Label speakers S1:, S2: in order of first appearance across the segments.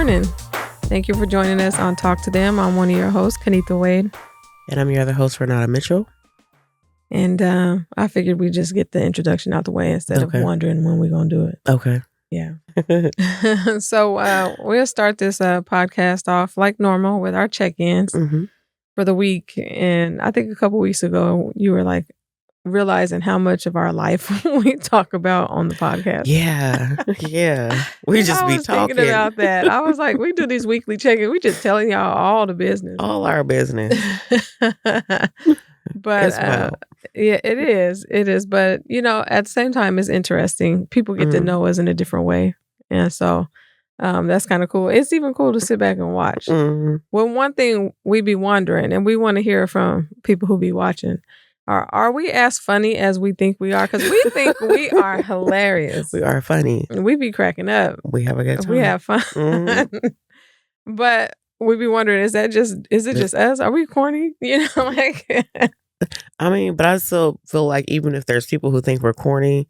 S1: morning. Thank you for joining us on Talk to Them. I'm one of your hosts, Kennitha Wade.
S2: And I'm your other host, Renauda Mitchell.
S1: And I figured we'd just get the introduction out the way instead of wondering when we're going to do it.
S2: Okay.
S1: Yeah. So we'll start this podcast off like normal with our check-ins for the week. And I think a couple weeks ago, you were like realizing how much of our life we talk about on the podcast.
S2: Yeah. We just be talking.
S1: Thinking about that. I was like, we do these weekly check-ins. We just telling y'all all the business.
S2: All our business.
S1: But yeah, it is. It is. But, you know, at the same time, it's interesting. People get to know us in a different way. And so that's kind of cool. It's even cool to sit back and watch. Well, one thing we be wondering, and we want to hear from people who be watching, are we as funny as we think we are? Because we think we are hilarious.
S2: We are funny.
S1: We be cracking up.
S2: We have a good time.
S1: We have fun. But we be wondering, is it just us? Are we corny? You know, like...
S2: I mean, but I still feel like even if there's people who think we're corny,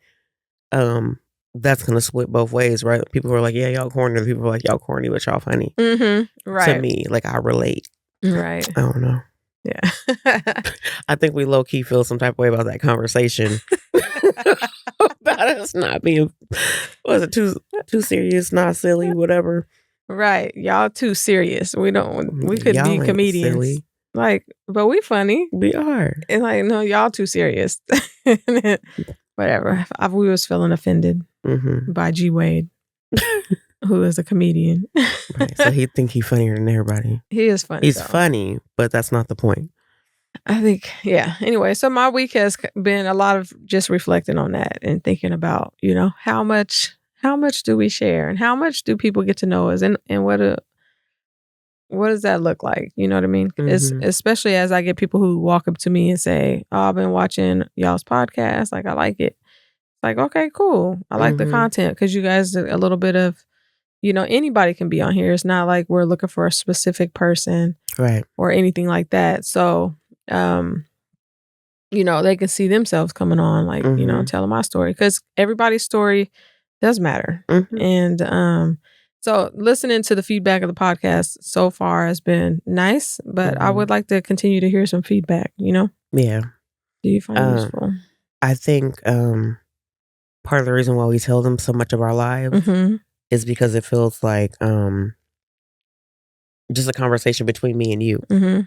S2: that's going to split both ways, right? People who are like, yeah, y'all corny. Or people are like, y'all corny, but y'all funny.
S1: Right.
S2: To me, like, I relate.
S1: Right.
S2: I don't know.
S1: Yeah.
S2: I think we low-key feel some type of way about that conversation. About us not being, was it too serious, not silly, whatever.
S1: Right. Y'all too serious. We could be comedians. Silly. Like, but we funny.
S2: We are.
S1: And like, no, y'all too serious. Whatever. We was feeling offended by G. Wade, who is a comedian.
S2: Right. So he think he's funnier than everybody.
S1: He is funny.
S2: He's funny, but that's not the point.
S1: I think, yeah. Anyway, so my week has been a lot of just reflecting on that and thinking about, you know, how much do we share and how much do people get to know us and what does that look like? You know what I mean? Especially as I get people who walk up to me and say, oh, I've been watching y'all's podcast. Like, I like it. It's like, okay, cool. I like the content because you guys do a little bit of, you know, anybody can be on here. It's not like we're looking for a specific person.
S2: Right.
S1: Or anything like that. So, you know, they can see themselves coming on, like, you know, telling my story because everybody's story does matter. And, so listening to the feedback of the podcast so far has been nice, but I would like to continue to hear some feedback, you know?
S2: Yeah.
S1: Do you find it useful?
S2: I think part of the reason why we tell them so much of our lives is because it feels like just a conversation between me and you,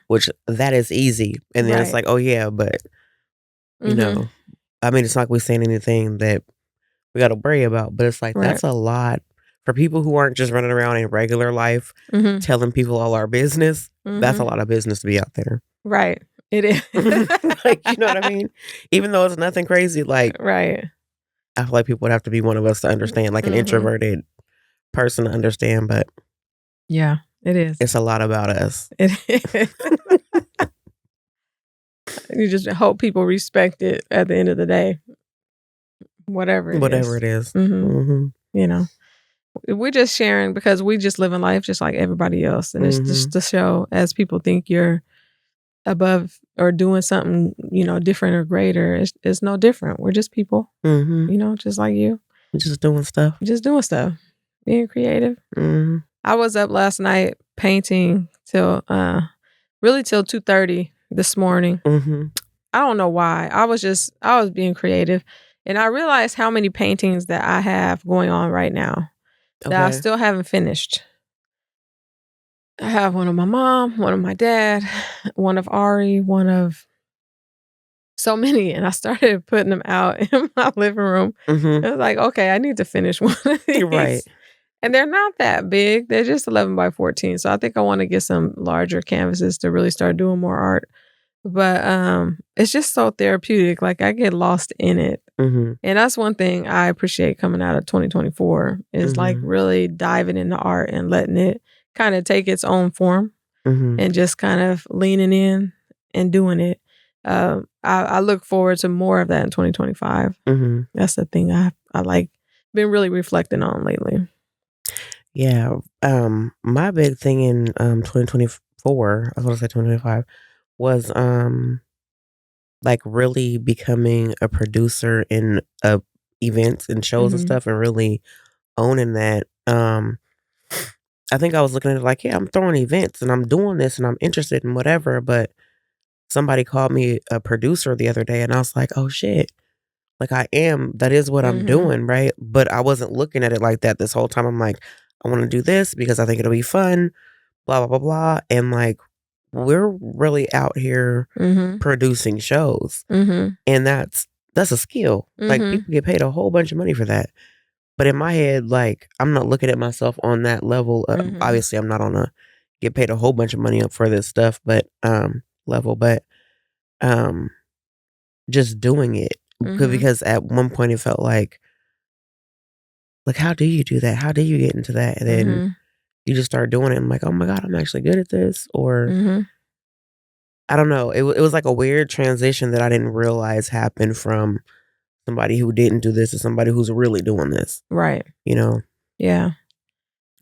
S2: which that is easy. And then it's like, oh yeah, but you know, I mean, it's not like we're saying anything that we got to worry about, but it's like, that's a lot. For people who aren't just running around in regular life telling people all our business, that's a lot of business to be out there.
S1: Right. It is.
S2: Like, you know what I mean? Even though it's nothing crazy, like,
S1: right.
S2: I feel like people would have to be one of us to understand, like an introverted person to understand, but
S1: yeah, it is.
S2: It's a lot about us.
S1: It is. You just hope people respect it at the end of the day. Whatever
S2: it is.
S1: You know. We're just sharing because we just live in life just like everybody else. And it's just to show as people think you're above or doing something, you know, different or greater. It's no different. We're just people, you know, just like you.
S2: Just doing stuff.
S1: Being creative. I was up last night painting till 2:30 this morning. I don't know why. I was being creative. And I realized how many paintings that I have going on right now. That I still haven't finished. I have one of my mom, one of my dad, one of Ari, one of so many. And I started putting them out in my living room. I was like, okay, I need to finish one of these.
S2: Right.
S1: And they're not that big. They're just 11 by 14. So I think I want to get some larger canvases to really start doing more art. But it's just so therapeutic. Like I get lost in it. And that's one thing I appreciate coming out of 2024 is like really diving into art and letting it kind of take its own form and just kind of leaning in and doing it. I look forward to more of that in 2025. That's the thing I like been really reflecting on lately.
S2: Yeah. My big thing in 2024, I was going to say 2025, was like really becoming a producer in events and shows and stuff and really owning that. I think I was looking at it like, yeah, I'm throwing events and I'm doing this and I'm interested in whatever. But somebody called me a producer the other day and I was like, oh shit. Like that is what I'm doing, right? But I wasn't looking at it like that this whole time. I'm like, I want to do this because I think it'll be fun, blah, blah, blah, blah. And like, we're really out here producing shows. And that's a skill. Like people get paid a whole bunch of money for that. But in my head, like, I'm not looking at myself on that level. Obviously, I'm not on a get paid a whole bunch of money up for this stuff, but level. But just doing it because at one point it felt like how do you do that? How do you get into that? And then you just start doing it. I'm like, oh my god, I'm actually good at this. Or I don't know. It was like a weird transition that I didn't realize happened from somebody who didn't do this to somebody who's really doing this.
S1: Right.
S2: You know?
S1: Yeah.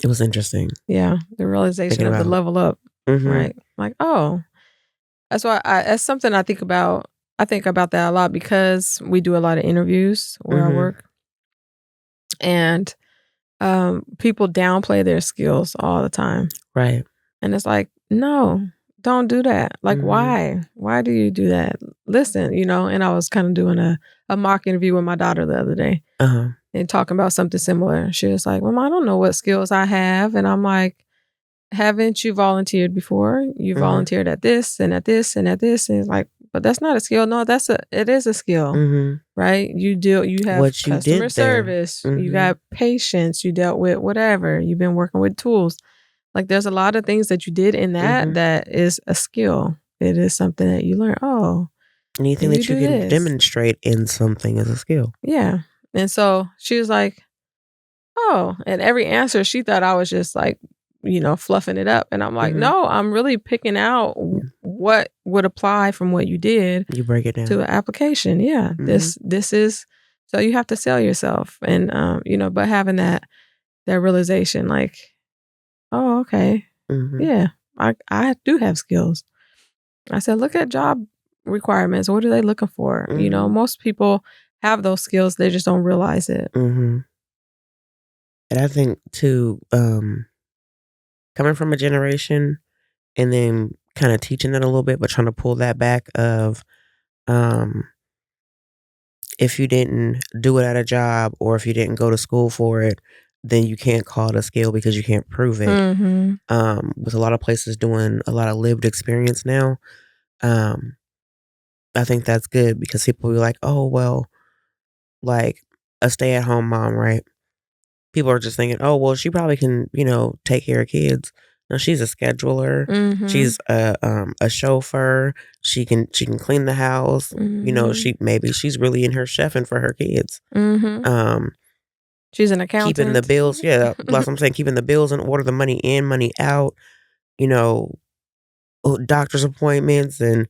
S2: It was interesting.
S1: Yeah. The realization of the level up. Right. Like, oh, that's why that's something I think about. I think about that a lot because we do a lot of interviews where I work. And people downplay their skills all the time.
S2: Right.
S1: And it's like, no, don't do that. Like, why? Why do you do that? Listen, and I was kind of doing a mock interview with my daughter the other day and talking about something similar. She was like, Mom, I don't know what skills I have. And I'm like, haven't you volunteered before? You volunteered at this and at this and at this. And it's like, but that's not a skill. No, it is a skill, right? You have
S2: what you
S1: customer service. You got patience. You dealt with whatever. You've been working with tools. Like there's a lot of things that you did in that is a skill. It is something that you learn. Oh,
S2: anything that you can demonstrate in something is a skill.
S1: Yeah. And so she was like, oh, and every answer she thought I was just like, fluffing it up. And I'm like, no, I'm really picking out what would apply from what you did.
S2: You break it down
S1: to an application. Yeah. This is, so you have to sell yourself. And, but having that realization, like, oh, okay. Yeah, I do have skills. I said, look at job requirements. What are they looking for? Most people have those skills. They just don't realize it.
S2: And I think too, coming from a generation and then kind of teaching it a little bit, but trying to pull that back of, if you didn't do it at a job or if you didn't go to school for it, then you can't call it a skill because you can't prove it. With a lot of places doing a lot of lived experience now, I think that's good because people will be like, oh, well, like a stay-at-home mom, right? People are just thinking, oh, well, she probably can, take care of kids. No, she's a scheduler. She's a chauffeur. She can clean the house. She's really in her chefing for her kids.
S1: She's an accountant.
S2: Keeping the bills. Yeah, like I'm saying, keeping the bills in order, the money in, money out. Doctor's appointments, and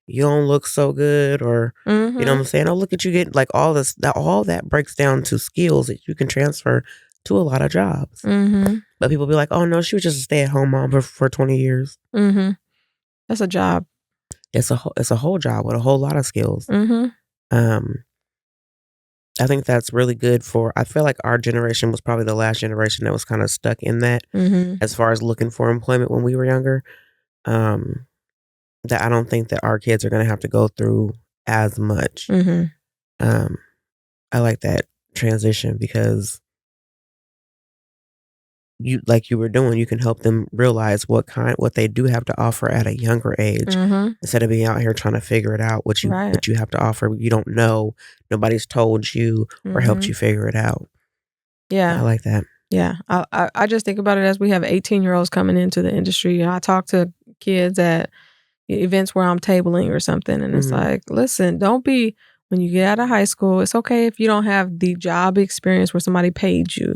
S2: you don't look so good, or you know what I'm saying. Oh, look at you get like all this. All that breaks down to skills that you can transfer to a lot of jobs. But people be like, oh no, she was just a stay-at-home mom for 20 years.
S1: That's a job.
S2: It's a whole job with a whole lot of skills. I think that's really good I feel like our generation was probably the last generation that was kind of stuck in that as far as looking for employment when we were younger. That I don't think that our kids are going to have to go through as much. I like that transition because you were doing, you can help them realize what they do have to offer at a younger age instead of being out here trying to figure it out what you have to offer. You don't know, nobody's told you or helped you figure it out.
S1: Yeah,
S2: I like that.
S1: Yeah, I just think about it as we have 18-year-olds coming into the industry, and I talk to kids at events where I'm tabling or something, and it's like, listen, don't be. When you get out of high school, it's okay if you don't have the job experience where somebody paid you.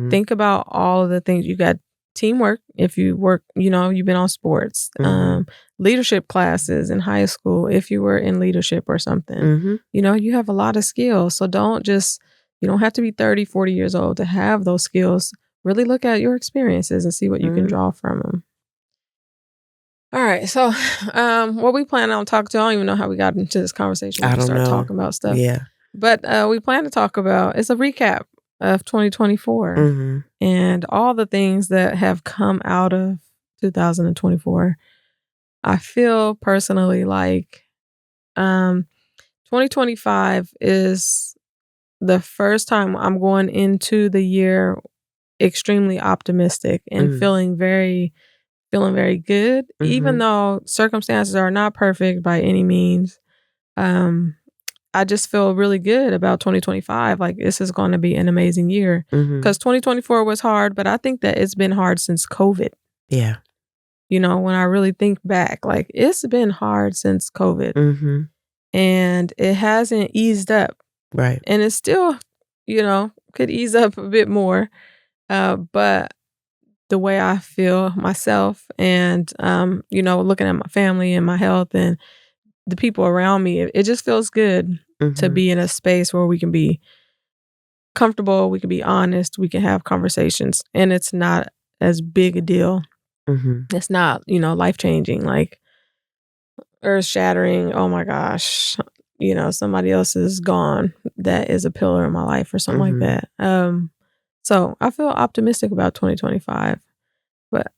S1: Think about all of the things. You got teamwork. If you work, you've been on sports, leadership classes in high school, if you were in leadership or something, you have a lot of skills. So you don't have to be 30, 40 years old to have those skills. Really look at your experiences and see what you can draw from them. All right, so what we plan on talking to, I don't even know how we got into this conversation. We
S2: I don't
S1: start
S2: know.
S1: Talking about stuff.
S2: Yeah.
S1: But we plan to talk about, it's a recap of 2024 and all the things that have come out of 2024. I feel personally like 2025 is the first time I'm going into the year extremely optimistic and feeling very good, even though circumstances are not perfect by any means. I just feel really good about 2025. Like, this is going to be an amazing year because 2024 was hard, but I think that it's been hard since COVID.
S2: Yeah.
S1: You know, when I really think back, like, it's been hard since COVID and it hasn't eased up.
S2: Right.
S1: And it's still, you know, could ease up a bit more. But the way I feel myself and, you know, looking at my family and my health and the people around me, it just feels good to be in a space where we can be comfortable, we can be honest, we can have conversations, and it's not as big a deal. It's not, you know, life-changing, like earth-shattering, oh my gosh, you know, somebody else is gone that is a pillar in my life or something like that. So I feel optimistic about 2025, but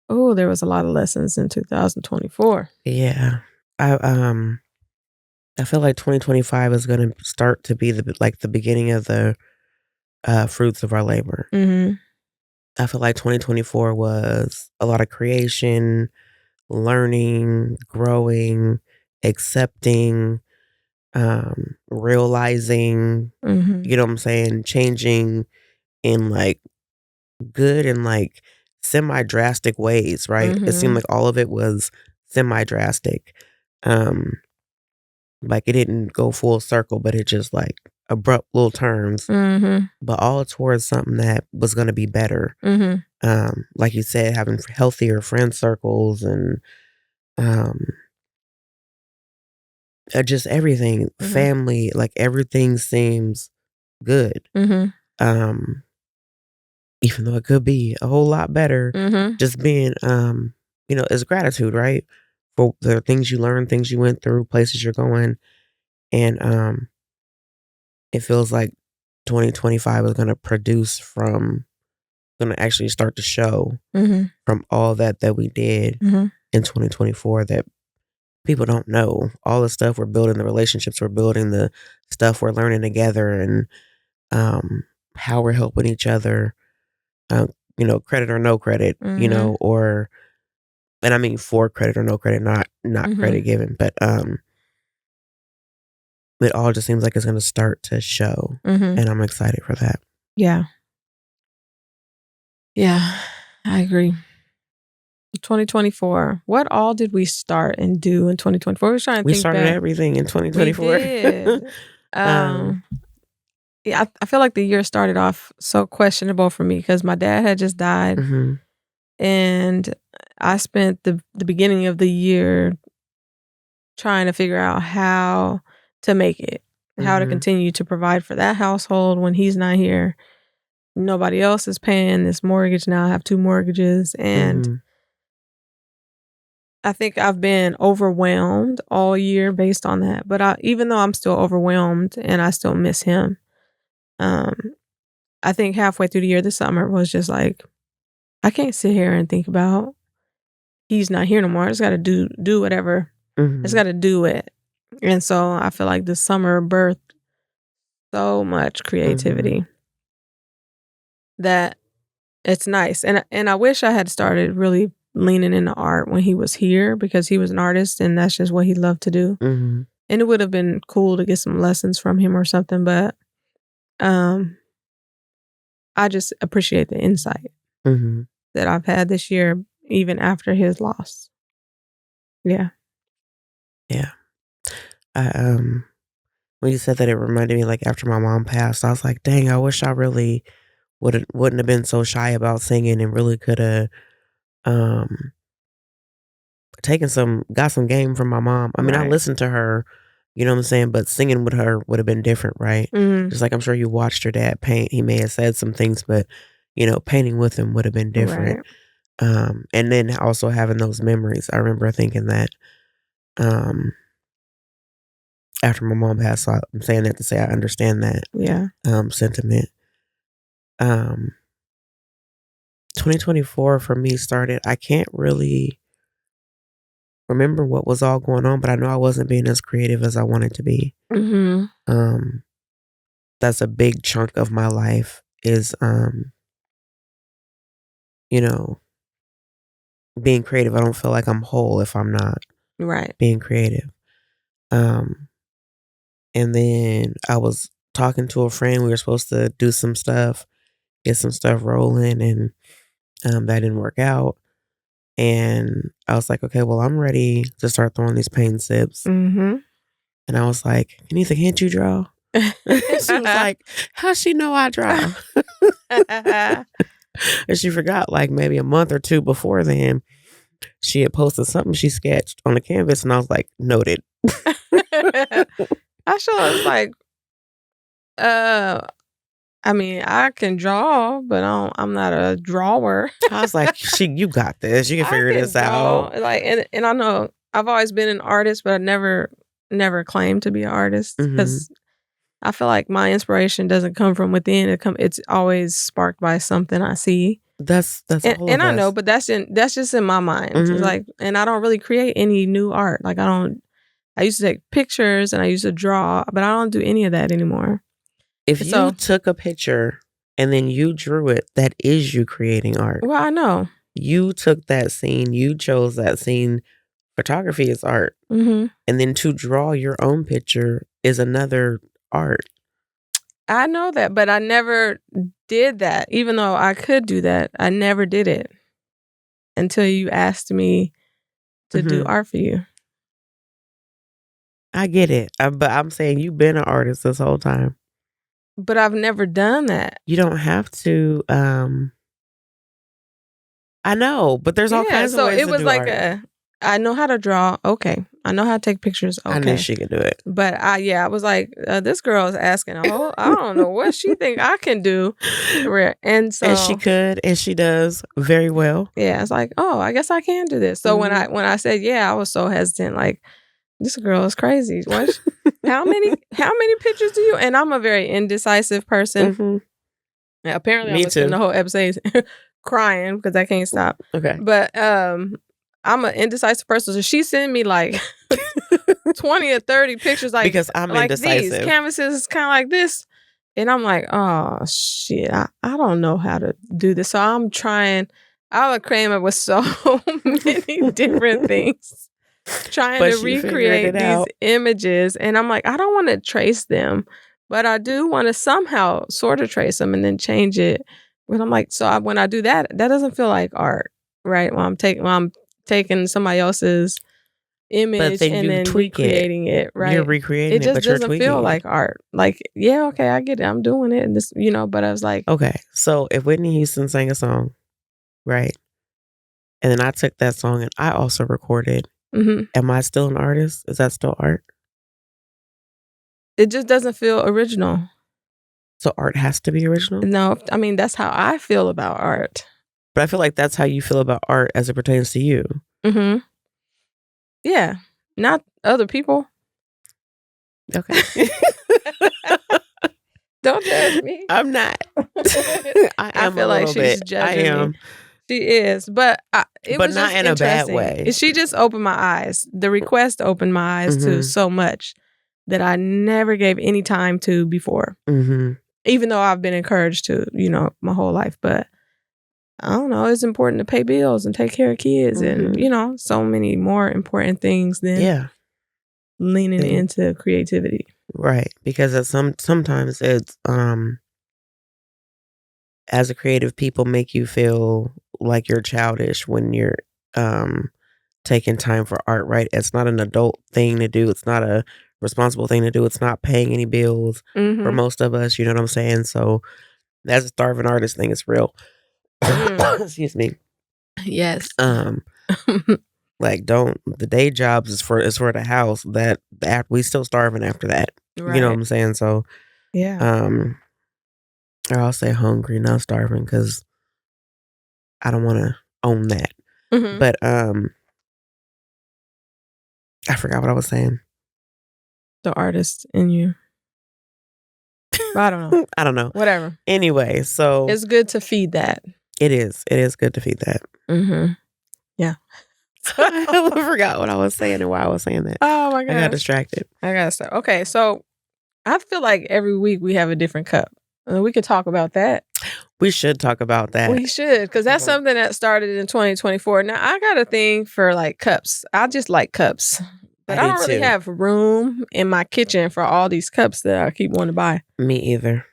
S1: there was a lot of lessons in 2024.
S2: Yeah. I feel like 2025 is going to start to be the beginning of the fruits of our labor. I feel like 2024 was a lot of creation, learning, growing, accepting, realizing, you know what I'm saying, changing in like good and like semi-drastic ways, right? It seemed like all of it was semi-drastic. Like it didn't go full circle, but it just like abrupt little turns, but all towards something that was going to be better. Like you said, having healthier friend circles and just everything, family, like everything seems good. Even though it could be a whole lot better, just being, you know, it's gratitude, right? For the things you learned, things you went through, places you're going. And it feels like 2025 is going to going to actually start to show from all that we did in 2024 that people don't know. All the stuff we're building, the relationships we're building, the stuff we're learning together, and how we're helping each other. You know, credit or no credit, you know, and I mean for credit or no credit, not credit given, but it all just seems like it's going to start to show, and I'm excited for that.
S1: Yeah, I agree. 2024. What all did we start and do in 2024? We trying to
S2: we
S1: think
S2: started
S1: back.
S2: Everything in 2024.
S1: We did. Yeah, I feel like the year started off so questionable for me because my dad had just died, and I spent the beginning of the year trying to figure out how to make it, how to continue to provide for that household when he's not here. Nobody else is paying this mortgage now. I have 2 mortgages, and I think I've been overwhelmed all year based on that. But even though I'm still overwhelmed and I still miss him, I think halfway through the year this summer was just like, I can't sit here and think about he's not here no more. I just got to do whatever. I just got to do it. And so I feel like the summer birthed so much creativity that it's nice. And I wish I had started really leaning into art when he was here because he was an artist and that's just what he loved to do. And it would have been cool to get some lessons from him or something, but I just appreciate the insight that I've had this year, even after his loss. Yeah.
S2: Yeah. When you said that, it reminded me like after my mom passed, I was like, dang, I wish I really wouldn't have been so shy about singing and really could have got some game from my mom. I mean, I listened to her, you know what I'm saying, but singing with her would have been different, right? Just like I'm sure you watched your dad paint. He may have said some things, but you know, painting with him would have been different. And then also having those memories. I remember thinking that after my mom passed, so I'm saying that to say I understand that sentiment. um 2024 for me started, I can't really remember what was all going on, but I know I wasn't being as creative as I wanted to be. Um that's a big chunk of my life is you know, being creative. I don't feel like I'm whole if I'm not being creative. And then I was talking to a friend. We were supposed to do some stuff, get some stuff rolling, and that didn't work out. And I was like, okay, well, I'm ready to start throwing these paint sips. And I was like, Kennitha, can't you draw? She was like, how's she know I draw? And she forgot, like maybe a month or two before then, she had posted something she sketched on the canvas, and I was like, noted.
S1: I sure was like, I mean, I can draw, but I'm not a drawer.
S2: I was like, you got this. You can figure this out.
S1: Like, and I know I've always been an artist, but I never claimed to be an artist because I feel like my inspiration doesn't come from within. It's always sparked by something I see.
S2: That's all
S1: and
S2: of
S1: I
S2: us.
S1: know, but that's just in my mind. It's like, and I don't really create any new art. Like I used to take pictures and I used to draw, but I don't do any of that anymore.
S2: If you took a picture and then you drew it, that is you creating art.
S1: Well, I know.
S2: You took that scene, you chose that scene. Photography is art. And then to draw your own picture is another art.
S1: I know that, but I never did that. Even though I could do that, I never did it until you asked me to do art for you.
S2: I get it. But I'm saying you've been an artist this whole time.
S1: But I've never done that.
S2: You don't have to. I know, but there's all kinds of ways to do art. So it was like
S1: I know how to draw. Okay. I know how to take pictures. Okay.
S2: I knew she could do it.
S1: But I was like, this girl is asking I don't know what she think I can do. And
S2: she could, and she does very well.
S1: Yeah. It's like, oh, I guess I can do this. So when I said, yeah, I was so hesitant. Like, this girl is crazy. How many pictures do you? And I'm a very indecisive person. Apparently, I'm spending the whole episode crying because I can't stop.
S2: Okay.
S1: But I'm an indecisive person. So she sent me like 20 or 30 pictures
S2: because I'm
S1: like
S2: indecisive.
S1: These canvases kind of like this. And I'm like, oh shit, I don't know how to do this. So I'm trying. I came up with so many different things. Trying to recreate these images. And I'm like, I don't want to trace them, but I do want to somehow sort of trace them and then change it. But I'm like, when I do that, that doesn't feel like art, right? When I'm taking somebody else's image and then recreating it, right?
S2: You're recreating it,
S1: but just doesn't feel like art. Like, yeah, okay, I get it. I'm doing it. And this, but I was like,
S2: okay, so if Whitney Houston sang a song, right? And then I took that song and I also recorded. Am I still an artist? Is that still art?
S1: It just doesn't feel original.
S2: So art has to be original?
S1: No, I mean, that's how I feel about art.
S2: But I feel like that's how you feel about art as it pertains to you.
S1: Yeah, not other people.
S2: Okay.
S1: Don't judge me.
S2: I'm not. I
S1: feel like she's judging me. She is, but it was
S2: not
S1: just
S2: in a bad way.
S1: She just opened my eyes. The request opened my eyes to so much that I never gave any time to before. Even though I've been encouraged to, my whole life. But I don't know. It's important to pay bills and take care of kids and, so many more important things than leaning into creativity.
S2: Right. Because sometimes it's as a creative, people make you feel like you're childish when you're taking time for art, right? It's not an adult thing to do. It's not a responsible thing to do. It's not paying any bills for most of us. You know what I'm saying? So that's a starving artist thing. It's real. Excuse me.
S1: Yes.
S2: Like the day jobs is for the house that we still starving after that.
S1: Right.
S2: You know what I'm saying? So
S1: yeah.
S2: Or I'll say hungry, not starving, because I don't want to own that. But I forgot what I was saying.
S1: The artist in you. I don't know.
S2: I don't know.
S1: Whatever.
S2: Anyway, so
S1: it's good to feed that.
S2: It is good to feed that.
S1: Yeah.
S2: I forgot what I was saying and why I was saying that.
S1: Oh my god.
S2: I got distracted.
S1: I gotta start. Okay, so I feel like every week we have a different cup. We could talk about that.
S2: We should talk about that.
S1: We should, because that's something that started in 2024. Now, I got a thing for like cups. I just like cups. But I don't really have room in my kitchen for all these cups that I keep wanting to buy.
S2: Me either.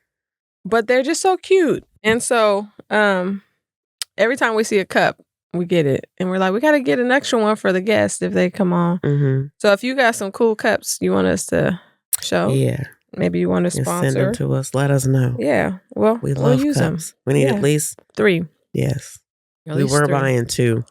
S1: But they're just so cute. And so every time we see a cup, we get it. And we're like, we got to get an extra one for the guests if they come on.
S2: Mm-hmm.
S1: So if you got some cool cups you want us to show.
S2: Yeah.
S1: Maybe you want to sponsor.
S2: Send them to us. Let us know.
S1: Yeah. Well,
S2: we love
S1: use
S2: cups.
S1: Them.
S2: We need at least
S1: 3.
S2: Yes. We were 3. Buying 2.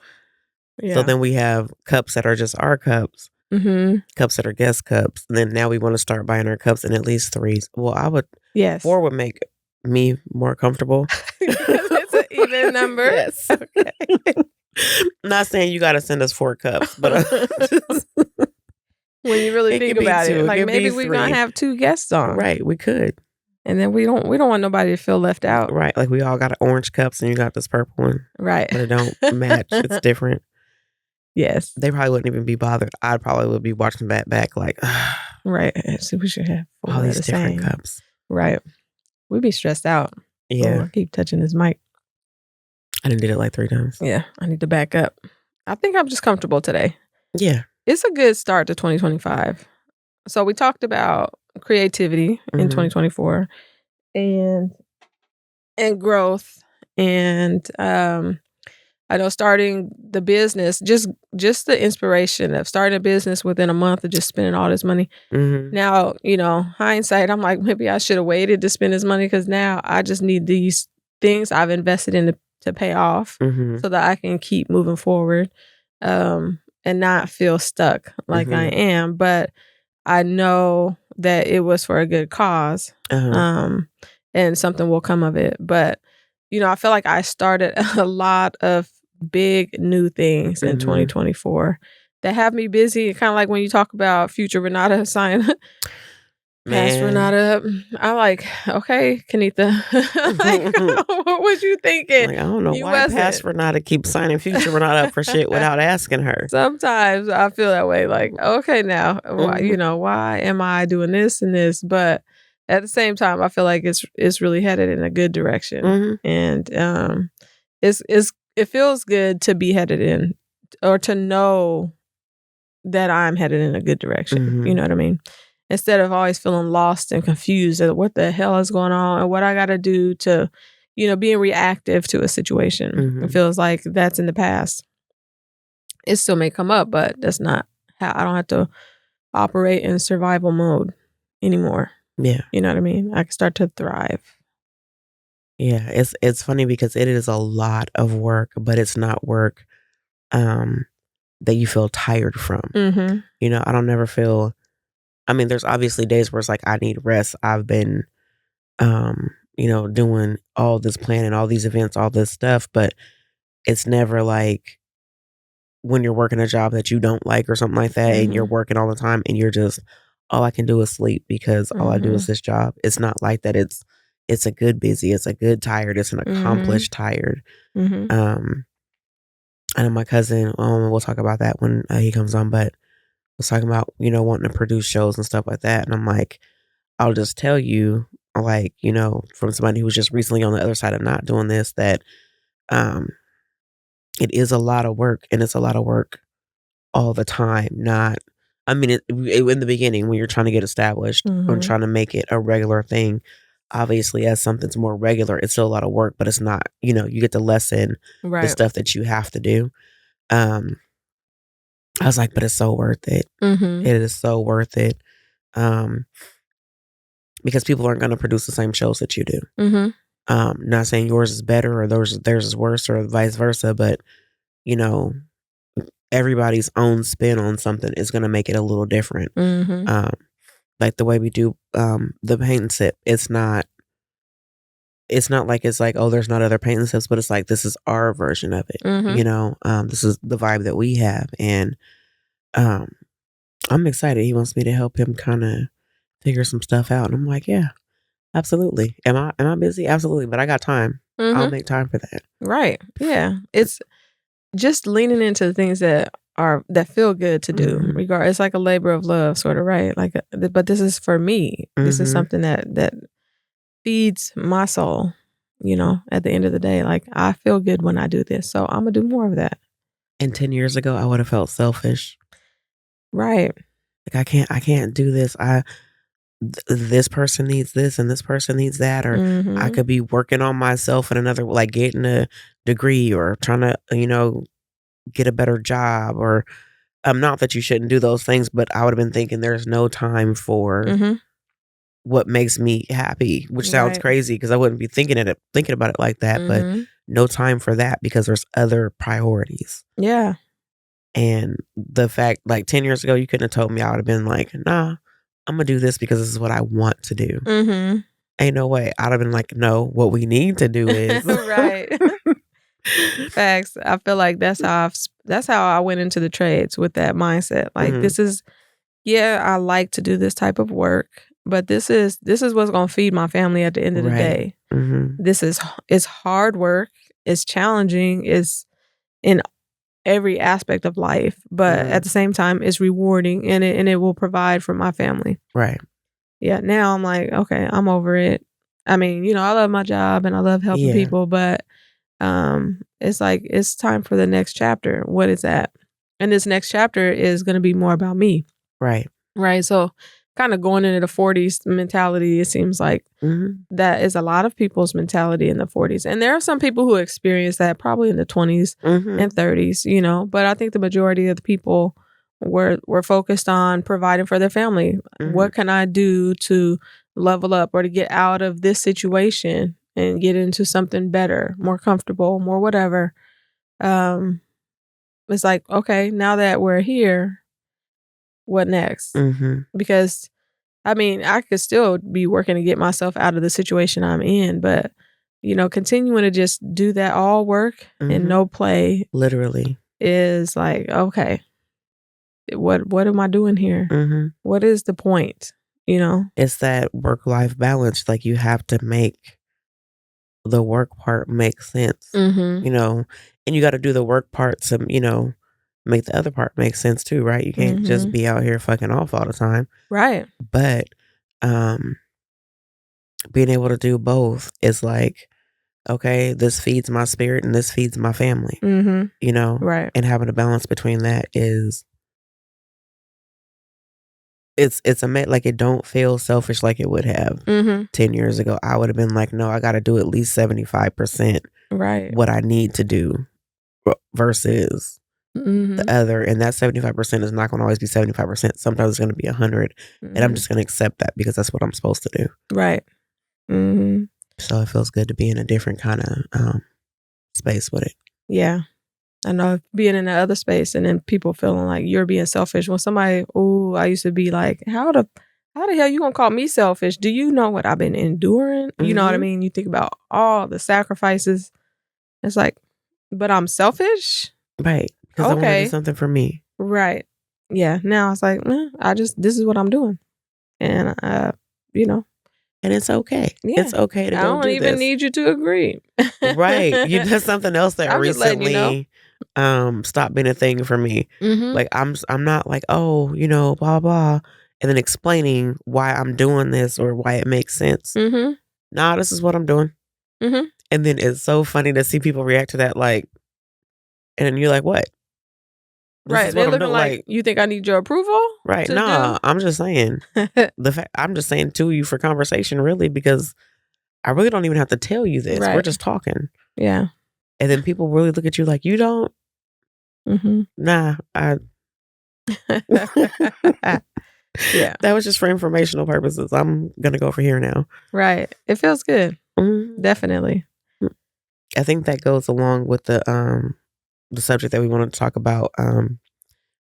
S2: Yeah. So then we have cups that are just our cups.
S1: Mm-hmm.
S2: Cups that are guest cups. And then now we want to start buying our cups in at least 3. Well, I would.
S1: Yes.
S2: 4 would make me more comfortable.
S1: It's an even number.
S2: Yes. Okay. I'm not saying you got to send us 4 cups, but
S1: when you really think about it, like maybe we're gonna have 2 guests on.
S2: Right, we could.
S1: And then we don't want nobody to feel left out.
S2: Right, like we all got orange cups and you got this purple one.
S1: Right.
S2: But it don't match. It's different.
S1: Yes.
S2: They probably wouldn't even be bothered. I probably would be watching that back like
S1: right. See, we should have
S2: all these different cups.
S1: Right. We'd be stressed out.
S2: Yeah.
S1: Oh, I keep touching this mic.
S2: I done did it like 3 times.
S1: Yeah, I need to back up. I think I'm just comfortable today.
S2: Yeah.
S1: It's a good start to 2025. So we talked about creativity in 2024 and growth and I know starting the business, just the inspiration of starting a business within a month of just spending all this money. Now, hindsight, I'm like, maybe I should have waited to spend this money because now I just need these things I've invested in to pay off so that I can keep moving forward. And not feel stuck like I am. But I know that it was for a good cause and something will come of it. But, I feel like I started a lot of big new things in 2024 that have me busy. Kind of like when you talk about future Renauda sign past Renauda. I'm like, okay, Kennitha. What was you thinking?
S2: Like, I don't know why past Renauda keeps signing future Renauda up for shit without asking her.
S1: Sometimes I feel that way. Like, okay, now, why am I doing this and this? But at the same time, I feel like it's really headed in a good direction, and it feels good to be headed in, or to know that I'm headed in a good direction. You know what I mean? Instead of always feeling lost and confused at what the hell is going on and what I got to do to, being reactive to a situation. It feels like that's in the past. It still may come up, but that's not how I don't have to operate in survival mode anymore.
S2: Yeah.
S1: You know what I mean? I can start to thrive.
S2: Yeah. It's funny because it is a lot of work, but it's not work that you feel tired from. I don't never feel... I mean, there's obviously days where it's like, I need rest. I've been, doing all this planning, all these events, all this stuff, but it's never like when you're working a job that you don't like or something like that, and you're working all the time and you're just, all I can do is sleep because all I do is this job. It's not like that. It's a good busy. It's a good tired. It's an accomplished tired. I know my cousin, we'll talk about that when he comes on, but was talking about, wanting to produce shows and stuff like that. And I'm like, I'll just tell you, like, from somebody who was just recently on the other side of not doing this, that it is a lot of work, and it's a lot of work all the time. In the beginning when you're trying to get established or trying to make it a regular thing, obviously as something's more regular, it's still a lot of work, but it's not, you get to lessen the stuff that you have to do. I was like, but it's so worth it. It is so worth it. Because people aren't going to produce the same shows that you do. Not saying yours is better or theirs is worse or vice versa, but, everybody's own spin on something is going to make it a little different. Like the way we do the paint and sip, it's not like it's like, oh, there's not other paint and sips, but it's like, this is our version of it. This is the vibe that we have. And I'm excited. He wants me to help him kind of figure some stuff out. And I'm like, yeah, Absolutely. Am I busy? Absolutely. But I got time. I'll make time for that.
S1: Right. Yeah. It's just leaning into the things that feel good to do. It's like a labor of love, sort of, right? Like, but this is for me. This is something that feeds my soul. At the end of the day, like, I feel good when I do this, so I'm gonna do more of that.
S2: And 10 years ago, I would have felt selfish.
S1: Right.
S2: Like, I can't do this. This person needs this and this person needs that, or I could be working on myself and another, like getting a degree or trying to, get a better job, or not that you shouldn't do those things, but I would have been thinking there's no time for what makes me happy, which sounds crazy because I wouldn't be thinking about it like that, but no time for that because there's other priorities.
S1: Yeah.
S2: And the fact, like 10 years ago, you couldn't have told me, I would have been like, nah, I'm gonna do this because this is what I want to do. Ain't no way. I'd have been like, no, what we need to do is
S1: right. Facts. I feel like that's how I went into the trades, with that mindset. Like, this is, I like to do this type of work, but this is what's gonna feed my family at the end of the day. It's hard work. It's challenging. It's in every aspect of life, but at the same time, it's rewarding, and it will provide for my family.
S2: Right.
S1: Yeah. Now I'm like, okay, I'm over it. I mean, I love my job and I love helping people, but it's like, it's time for the next chapter. What is that? And this next chapter is going to be more about me.
S2: Right.
S1: Right. So kind of going into the 40s mentality, it seems like that is a lot of people's mentality in the 40s. And there are some people who experience that probably in the 20s and 30s, but I think the majority of the people were focused on providing for their family. What can I do to level up or to get out of this situation and get into something better, more comfortable, more whatever? It's like, okay, now that we're here, what next? Because I mean, I could still be working to get myself out of the situation I'm in, but continuing to just do that all work and no play,
S2: literally,
S1: is like, okay, what am I doing here? What is the point?
S2: It's that work-life balance. Like, you have to make the work part make sense, and you got to do the work part to, make the other part make sense too, right? You can't just be out here fucking off all the time.
S1: Right.
S2: But being able to do both is like, okay, this feeds my spirit and this feeds my family,
S1: Right.
S2: And having a balance between that is, it's like, it don't feel selfish like it would have 10 years ago. I would have been like, no, I got to do at least 75%
S1: right
S2: what I need to do versus the other. And that 75% is not going to always be 75%. Sometimes it's going to be 100. And I'm just going to accept that because that's what I'm supposed to do.
S1: Right.
S2: So it feels good to be in a different kind of space with it.
S1: Yeah. I know, being in the other space and then people feeling like you're being selfish. When somebody, I used to be like, how the hell you gonna call me selfish? Do you know what I've been enduring? You know what I mean? You think about all the sacrifices. It's like, but I'm selfish?
S2: Right. Because I want to do something for me.
S1: Right. Yeah. Now it's like, this is what I'm doing. And,
S2: And it's okay.
S1: Yeah.
S2: It's okay to go do this.
S1: I don't even need you to agree.
S2: Right. You did something else that recently stopped being a thing for me. Like, I'm not like, blah, blah, and then explaining why I'm doing this or why it makes sense. Nah, this is what I'm doing. And then it's so funny to see people react to that, like, and then you're like, what?
S1: Right. They're looking like, you think I need your approval?
S2: Right. Nah, I'm just saying. I'm just saying to you for conversation, really, because I really don't even have to tell you this.
S1: Right.
S2: We're just talking.
S1: Yeah.
S2: And then people really look at you like, you don't? Nah,
S1: yeah.
S2: That was just for informational purposes. I'm going to go for here now.
S1: Right. It feels good. Definitely.
S2: I think that goes along with the subject that we wanted to talk about,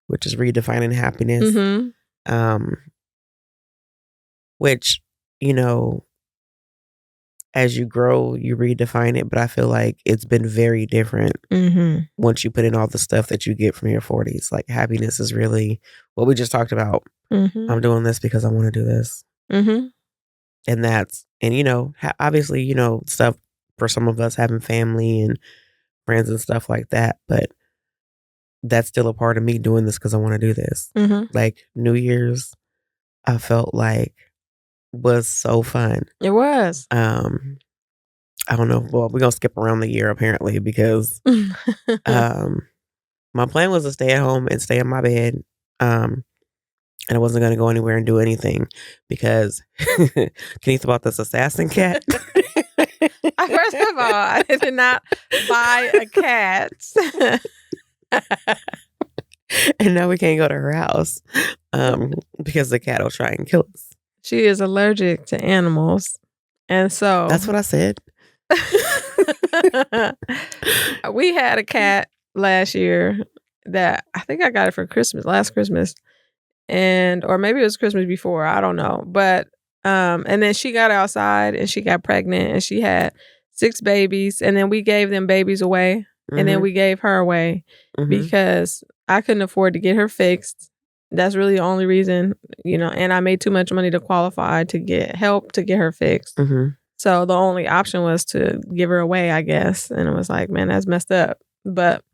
S2: which is redefining happiness. Which, as you grow, you redefine it, but I feel like it's been very different once you put in all the stuff that you get from your 40s. Like, happiness is really what we just talked about. I'm doing this because I want to do this. And obviously, stuff for some of us having family and friends and stuff like that. But that's still a part of me doing this because I want to do this. Like New Year's, I felt like was so fun.
S1: It was.
S2: I don't know. Well, we're gonna skip around the year apparently because my plan was to stay at home and stay in my bed. And I wasn't gonna go anywhere and do anything because Kennitha bought this assassin cat.
S1: First of all, I did not buy a cat.
S2: And now we can't go to her house because the cat will try and kill us.
S1: She is allergic to animals. And so...
S2: That's what I said.
S1: We had a cat last year that I think I got it for Christmas, last Christmas. Or maybe it was Christmas before. I don't know. But, and then she got outside and she got pregnant and she had 6 babies. And then we gave them babies away. And then we gave her away because I couldn't afford to get her fixed. That's really the only reason, and I made too much money to qualify to get help to get her fixed. So the only option was to give her away, I guess. And it was like, man, that's messed up. But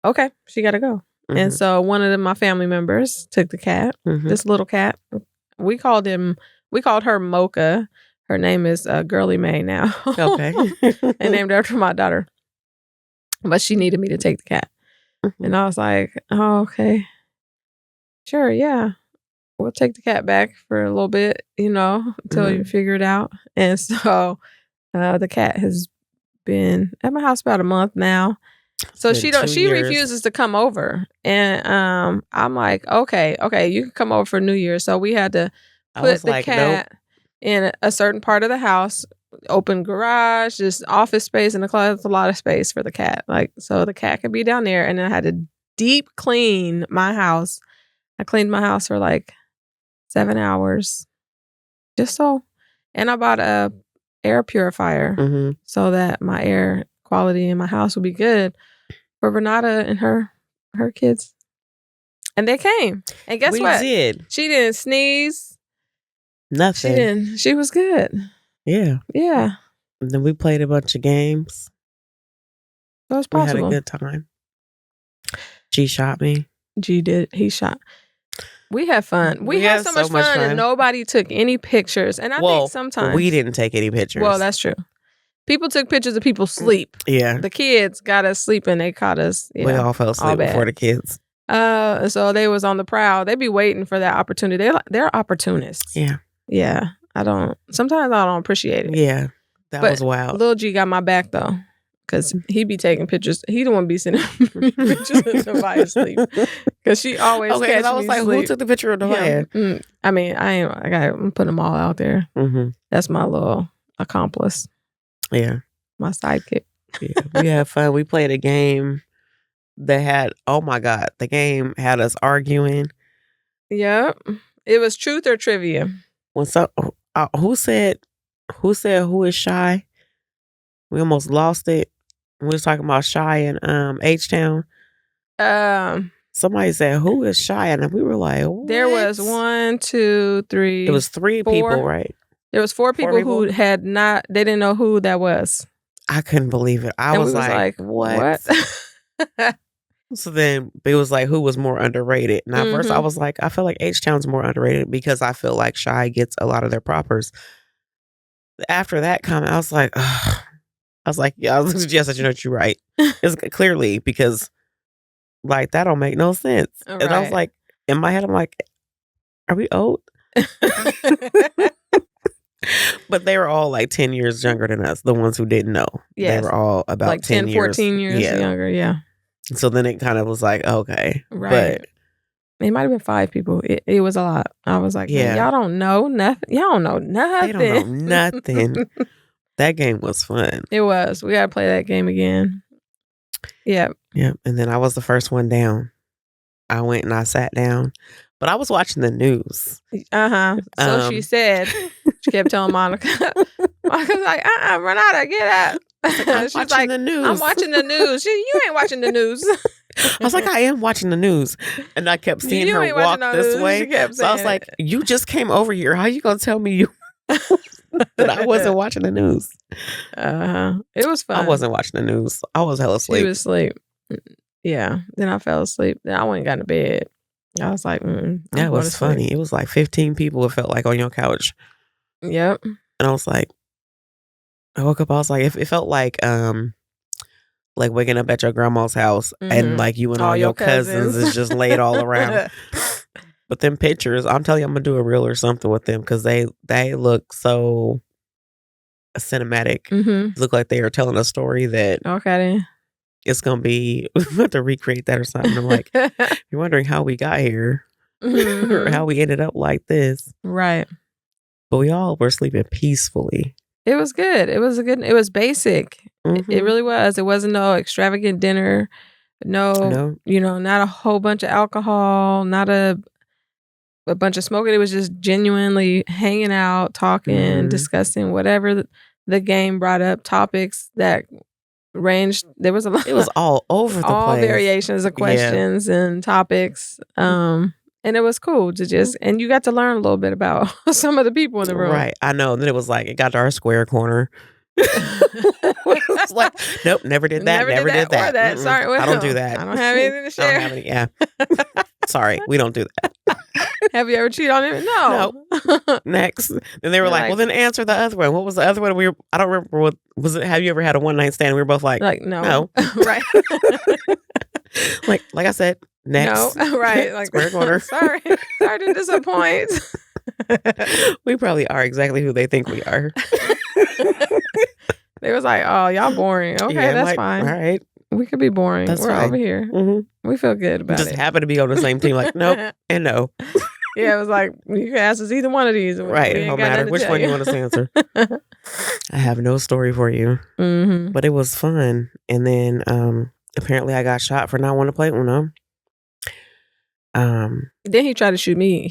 S1: okay, she got to go. And so one of my family members took the cat, this little cat. We called her Mocha. Her name is Girly May now.
S2: Okay.
S1: And named her after my daughter. But she needed me to take the cat. And I was like, oh, okay. Sure, yeah. We'll take the cat back for a little bit, until you figure it out. And so the cat has been at my house about a month now. So she refuses to come over. And I'm like, okay, you can come over for New Year. So we had to put the cat in a certain part of the house. Open garage, just office space, and the closet. That's a lot of space for the cat. So the cat can be down there. And then I had to deep clean my house. I cleaned my house for 7 hours, just so. And I bought a air purifier so that my air quality in my house would be good for Renauda and her kids. And they came. And guess what?
S2: We did.
S1: She didn't sneeze.
S2: Nothing.
S1: She didn't. She was good.
S2: Yeah.
S1: Yeah.
S2: And then we played a bunch of games.
S1: That was possible.
S2: We had a good time. G shot me.
S1: G did. He shot. We had fun. We had so much fun and nobody took any pictures. And I think sometimes...
S2: we didn't take any pictures.
S1: Well, that's true. People took pictures of people sleep.
S2: Yeah.
S1: The kids got us sleeping. They caught us. Yeah,
S2: we all fell asleep before the kids.
S1: So they was on the prowl. They be waiting for that opportunity. They're opportunists.
S2: Yeah.
S1: Yeah. Sometimes I don't appreciate it.
S2: Yeah. That was wild.
S1: Lil G got my back though. Because he be taking pictures. He don't want to be sending me pictures of Devaya asleep. Because she always catch me
S2: I was like,
S1: sleep.
S2: who took the picture of Devaya?
S1: I mean, I'm putting them all out there. That's my little accomplice.
S2: Yeah.
S1: My sidekick.
S2: Yeah. We had fun. We played a game that had, oh my God, the game had us arguing.
S1: Yep. It was truth or trivia.
S2: Who said who is shy? We almost lost it. We was talking about shy in H-Town. Somebody said, who is shy? And we were like, what?
S1: There was 1, 2, 3.
S2: It was 3
S1: 4.
S2: people, right?
S1: There was 4 people who had not, they didn't know who that was.
S2: I couldn't believe it. I was like, what? So then it was like, who was more underrated? And at first I was like, I feel like H-Town's more underrated because I feel like Shy gets a lot of their propers. After that comment, I was like, ugh. I was like, yeah, yes, you're right. It's clearly because that don't make no sense. Right. And I was like, in my head, I'm like, are we old? But they were all 10 years younger than us, the ones who didn't know. Yes. They were all about 10 years.
S1: 14 years younger, yeah.
S2: So then it kind of was like, okay.
S1: Right. But it might have been 5 people. It was a lot. I was like, yeah, y'all don't know nothing. Y'all don't know nothing.
S2: They don't know nothing. That game was fun.
S1: It was. We got to play that game again. Yeah.
S2: Yeah. And then I was the first one down. I went and I sat down. But I was watching the news.
S1: So she said, she kept telling Monica. Monica's like, Renauda, get up.
S2: She's watching the news.
S1: I'm watching the news. You ain't watching the news.
S2: I was like, I am watching the news. And I kept seeing her walk this way. So I was like, you just came over here. How you going to tell me you... But I wasn't watching the news.
S1: It was fun.
S2: I wasn't watching the news. I was hella asleep.
S1: She was asleep. Yeah. Then I fell asleep. Then I went and got to bed. I was like,
S2: that was funny. It was like 15 people, it felt like, on your couch.
S1: Yep.
S2: And I was like, I woke up, I was like, it felt like waking up at your grandma's house and like you and all your cousins is just laid all around. But them pictures, I'm telling you, I'm gonna do a reel or something with them because they look so cinematic. Look like they are telling a story that it's gonna be. We have to recreate that or something. I'm like, you're wondering how we got here or how we ended up like this,
S1: right?
S2: But we all were sleeping peacefully.
S1: It was good. It was basic. It really was. It wasn't no extravagant dinner. No, not a whole bunch of alcohol, not a bunch of smoking. It was just genuinely hanging out, talking, discussing whatever the game brought up, topics that ranged. There was a lot.
S2: It was all over the place.
S1: All variations of questions and topics. And it was cool to just, and you got to learn a little bit about some of the people in the room.
S2: Right. I know. And then it was like, it got to our square corner. It was like, nope, never did that. Never did that.
S1: Sorry. Well,
S2: I don't do that.
S1: I don't have anything to share.
S2: I don't have any. Yeah. Sorry. We don't do that.
S1: Have you ever cheated on him? No.
S2: Next. And they were like, well, then answer the other one. What was the other one? I don't remember what was it. Have you ever had a one night stand? We were both like, no.
S1: Right.
S2: like I said, next.
S1: No. Right. Like,
S2: square corner.
S1: Sorry to disappoint.
S2: We probably are exactly who they think we are.
S1: They was like, oh, y'all boring. Okay, that's fine.
S2: All right.
S1: We could be boring. We're fine. Over here. We feel good about it.
S2: Just happen to be on the same team. Like, nope and no.
S1: Yeah, it was like, you can ask us either one of these.
S2: Right. It don't matter which one you want us to answer. I have no story for you. But it was fun. And then apparently I got shot for not wanting to play Uno.
S1: Then he tried to shoot me.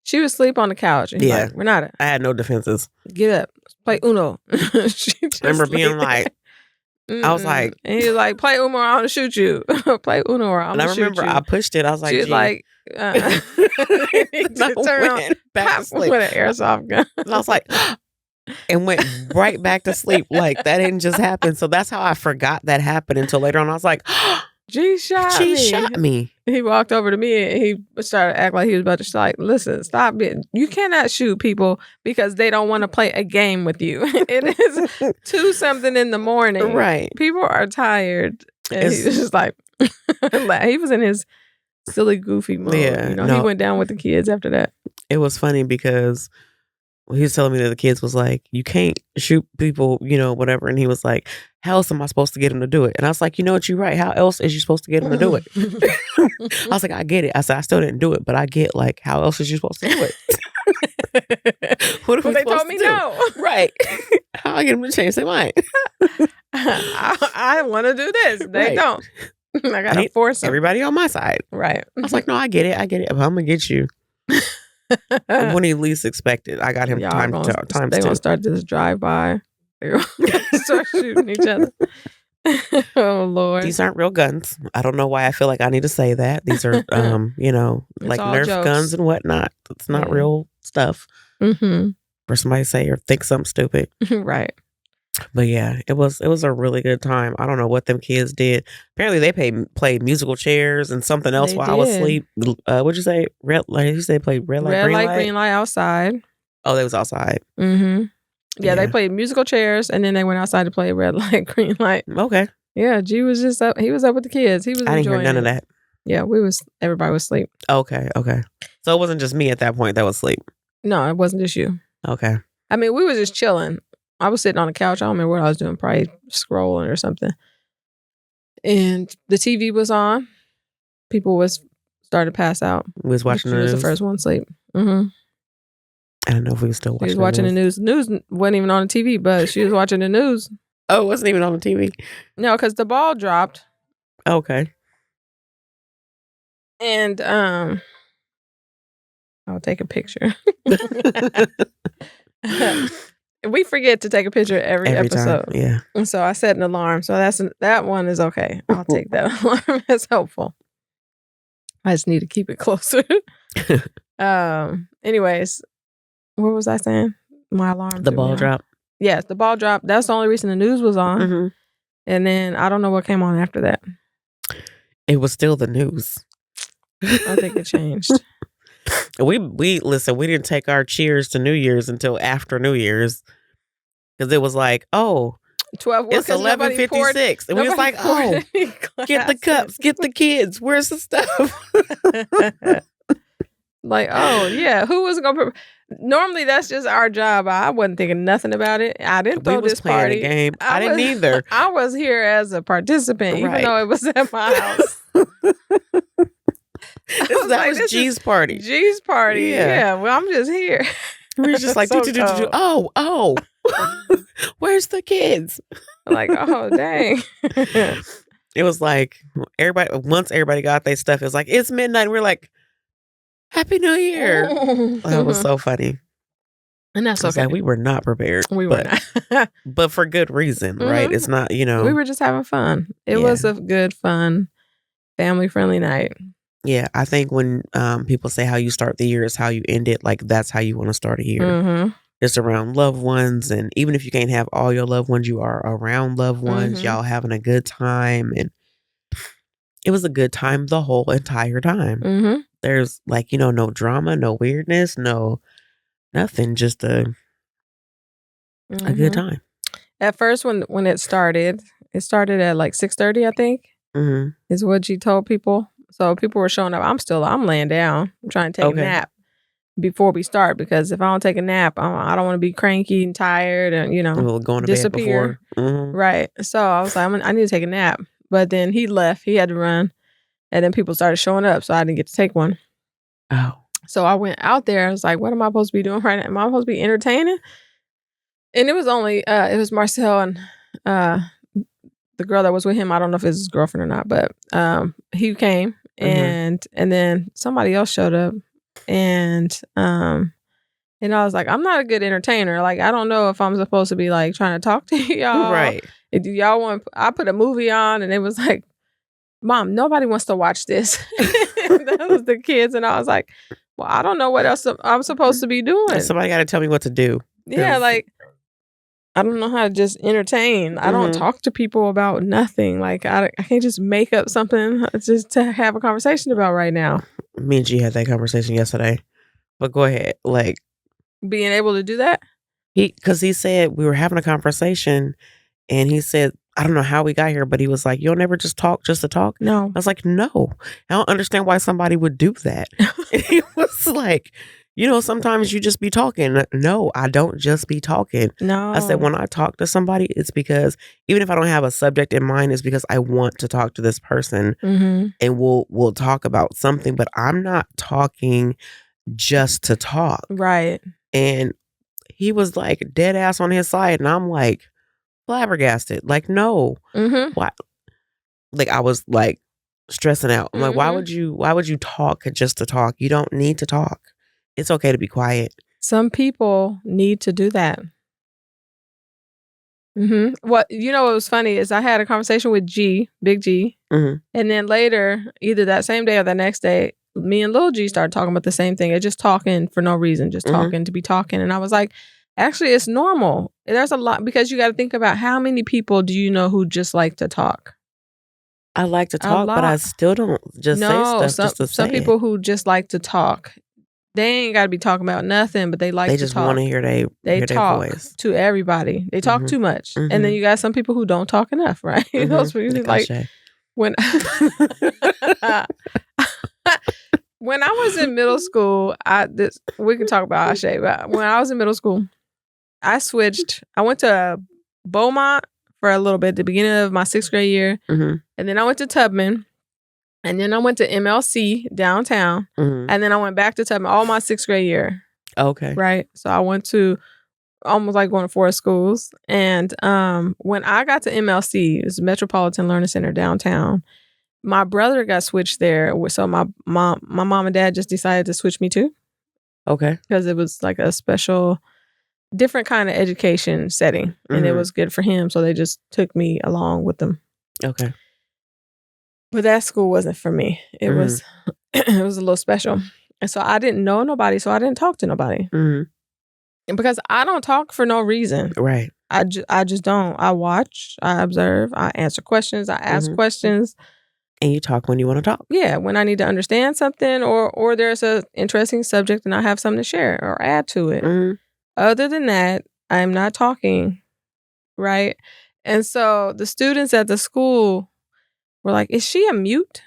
S1: She was asleep on the couch. And like, Renauda,
S2: I had no defenses.
S1: Get up. Play Uno.
S2: I remember being like, I was like,
S1: and he was like, play Uno or I'm going to shoot you. Play Uno or I'm going to shoot you.
S2: And I remember I pushed it. I was like,
S1: she was like,
S2: went back to sleep
S1: with an airsoft gun.
S2: And I was like, and went right back to sleep. Like, that didn't just happen. So that's how I forgot that happened until later on. I was like,
S1: She shot me. He walked over to me and he started acting like he was about to like, listen, stop it. You cannot shoot people because they don't want to play a game with you. It is 2-something in the morning.
S2: Right.
S1: People are tired. And he was just like, he was in his silly, goofy mode.
S2: Yeah,
S1: He went down with the kids after that.
S2: It was funny because he was telling me that the kids was like, you can't shoot people, whatever. And he was like, how else am I supposed to get him to do it? And I was like, you know what, you're right. How else is you supposed to get him to do it? I was like, I get it. I said, I still didn't do it, but I get like, how else is you supposed to do it? What if they told me no? Right. How I get them to change their mind?
S1: I want to do this. They don't. I got to force them.
S2: Everybody on my side.
S1: Right.
S2: I was like, no, I get it. But I'm going to get you. When he least expected, I got him time.
S1: They're going to start this drive-by. They're going to start shooting each other. Oh, Lord.
S2: These aren't real guns. I don't know why I feel like I need to say that. These are, like Nerf jokes. Guns and whatnot. It's not real stuff. For somebody to say or think something stupid.
S1: Right.
S2: But yeah, it was a really good time. I don't know what them kids did. Apparently they played musical chairs and something else while I was asleep. What'd you say? Red light? You say played red light,
S1: green light outside.
S2: Oh, they was outside.
S1: Yeah, they played musical chairs and then they went outside to play red light, green light.
S2: Okay.
S1: Yeah, G was just up. He was up with the kids. He was enjoying
S2: I didn't hear none of that.
S1: Yeah, everybody was asleep.
S2: Okay. So it wasn't just me at that point that was asleep.
S1: No, it wasn't just you.
S2: Okay.
S1: I mean, we were just chilling. I was sitting on the couch. I don't remember what I was doing, probably scrolling or something. And the TV was on. People started to pass out.
S2: We was watching the news.
S1: She was the first one to sleep.
S2: I don't know if we were still watching.
S1: She was watching the news. The news wasn't even on the TV, but she was watching the news.
S2: Oh, it wasn't even on the TV?
S1: No, because the ball dropped.
S2: Okay.
S1: And I'll take a picture. We forget to take a picture every episode.
S2: Time, yeah.
S1: And so I set an alarm. So that one is okay. I'll take that alarm. That's helpful. I just need to keep it closer. Anyways, what was I saying? my alarm.
S2: The ball drop.
S1: Yes, the ball drop. That's the only reason the news was on.
S2: Mm-hmm.
S1: And then I don't know what came on after that.
S2: It was still the news.
S1: I think it changed.
S2: We listen, we didn't take our cheers to New Year's until after New Year's. Because it was like, oh,
S1: 12.
S2: It's 11:56. And we was like, oh, get the cups, get the kids. Where's the stuff?
S1: Like, oh, yeah. Who was going to... Normally, that's just our job. I wasn't thinking nothing about it. I didn't throw this party.
S2: A game. I didn't either.
S1: I was here as a participant, even though it was at my house.
S2: That was G's party.
S1: G's party. Yeah. Well, I'm just here.
S2: We were just like, oh, where's the kids?
S1: Like, oh, dang.
S2: It was like, once everybody got their stuff, it was like, it's midnight. We're like, Happy New Year. That was so funny.
S1: And that's okay.
S2: Like, we were not prepared.
S1: We were not.
S2: But for good reason, right? It's not, We
S1: were just having fun. It was a good, fun, family-friendly night.
S2: Yeah, I think when people say how you start the year is how you end it, like that's how you want to start a year.
S1: Mm-hmm.
S2: It's around loved ones. And even if you can't have all your loved ones, you are around loved ones. Mm-hmm. Y'all having a good time. And it was a good time the whole entire time.
S1: Mm-hmm.
S2: There's like, no drama, no weirdness, no nothing, just a good time.
S1: At first, when it started at like 6:30, I think, is what she told people. So people were showing up. I'm laying down. I'm trying to take a nap before we start, because if I don't take a nap, I don't want to be cranky and tired and,
S2: going to
S1: disappear.
S2: Bed before.
S1: Right. So I was like, I need to take a nap. But then he left. He had to run. And then people started showing up, so I didn't get to take one.
S2: Oh.
S1: So I went out there. I was like, what am I supposed to be doing right now? Am I supposed to be entertaining? And it was only, it was Marcel and the girl that was with him. I don't know if it's his girlfriend or not, but he came and then somebody else showed up. And I was like, I'm not a good entertainer. Like, I don't know if I'm supposed to be like trying to talk to y'all.
S2: Right.
S1: Do y'all want, I put a movie on and it was like, Mom, nobody wants to watch this. That was the kids. And I was like, well, I don't know what else I'm supposed to be doing.
S2: Somebody got to tell me what to do.
S1: Yeah, like, I don't know how to just entertain. I don't talk to people about nothing. Like, I can't just make up something just to have a conversation about right now.
S2: Me and G had that conversation yesterday. But go ahead. Like,
S1: being able to do that?
S2: Because he said we were having a conversation and he said, I don't know how we got here, but he was like, you'll never just talk just to talk?
S1: No.
S2: I was like, no. I don't understand why somebody would do that. And he was like, sometimes you just be talking. No, I don't just be talking.
S1: No.
S2: I said, when I talk to somebody, it's because even if I don't have a subject in mind, it's because I want to talk to this person and we'll talk about something, but I'm not talking just to talk.
S1: Right.
S2: And he was like dead ass on his side. And I'm like, flabbergasted. Like, no. Why? Like, I was like stressing out. I'm like, why would you talk just to talk? You don't need to talk. It's okay to be quiet.
S1: Some people need to do that. What what was funny is I had a conversation with Big G, and then later, either that same day or the next day, me and Lil G started talking about the same thing. Just talking for no reason, just talking to be talking. And I was like, actually, it's normal. There's a lot, because you got to think about how many people do you know who just like to talk?
S2: I like to talk, but I still don't just say stuff just to say
S1: some people who just like to talk, they ain't got to be talking about nothing, but they like to talk. They just want to
S2: hear
S1: they talk
S2: voice.
S1: To everybody. They talk too much. And then you got some people who don't talk enough, right? Those people like when when I was in middle school, we can talk about Ashe, but when I was in middle school, I switched. I went to Beaumont for a little bit at the beginning of my 6th grade year. And then I went to Tubman. And then I went to MLC downtown. And then I went back to Tubman all my 6th grade year.
S2: Okay.
S1: Right. So I went to almost like going to 4 schools. And when I got to MLC, it was Metropolitan Learning Center downtown. My brother got switched there. So my mom and dad just decided to switch me too.
S2: Okay.
S1: Because it was like a special, different kind of education setting. And it was good for him. So they just took me along with them.
S2: Okay.
S1: But that school wasn't for me. It was it was a little special. And so I didn't know nobody. So I didn't talk to nobody. Because I don't talk for no reason.
S2: Right.
S1: I just don't. I watch, I observe, I answer questions, I ask questions.
S2: And you talk when you want to talk.
S1: Yeah, when I need to understand something or there's a interesting subject and I have something to share or add to it. Other than that, I'm not talking, right? And so the students at the school were like, "Is she a mute?"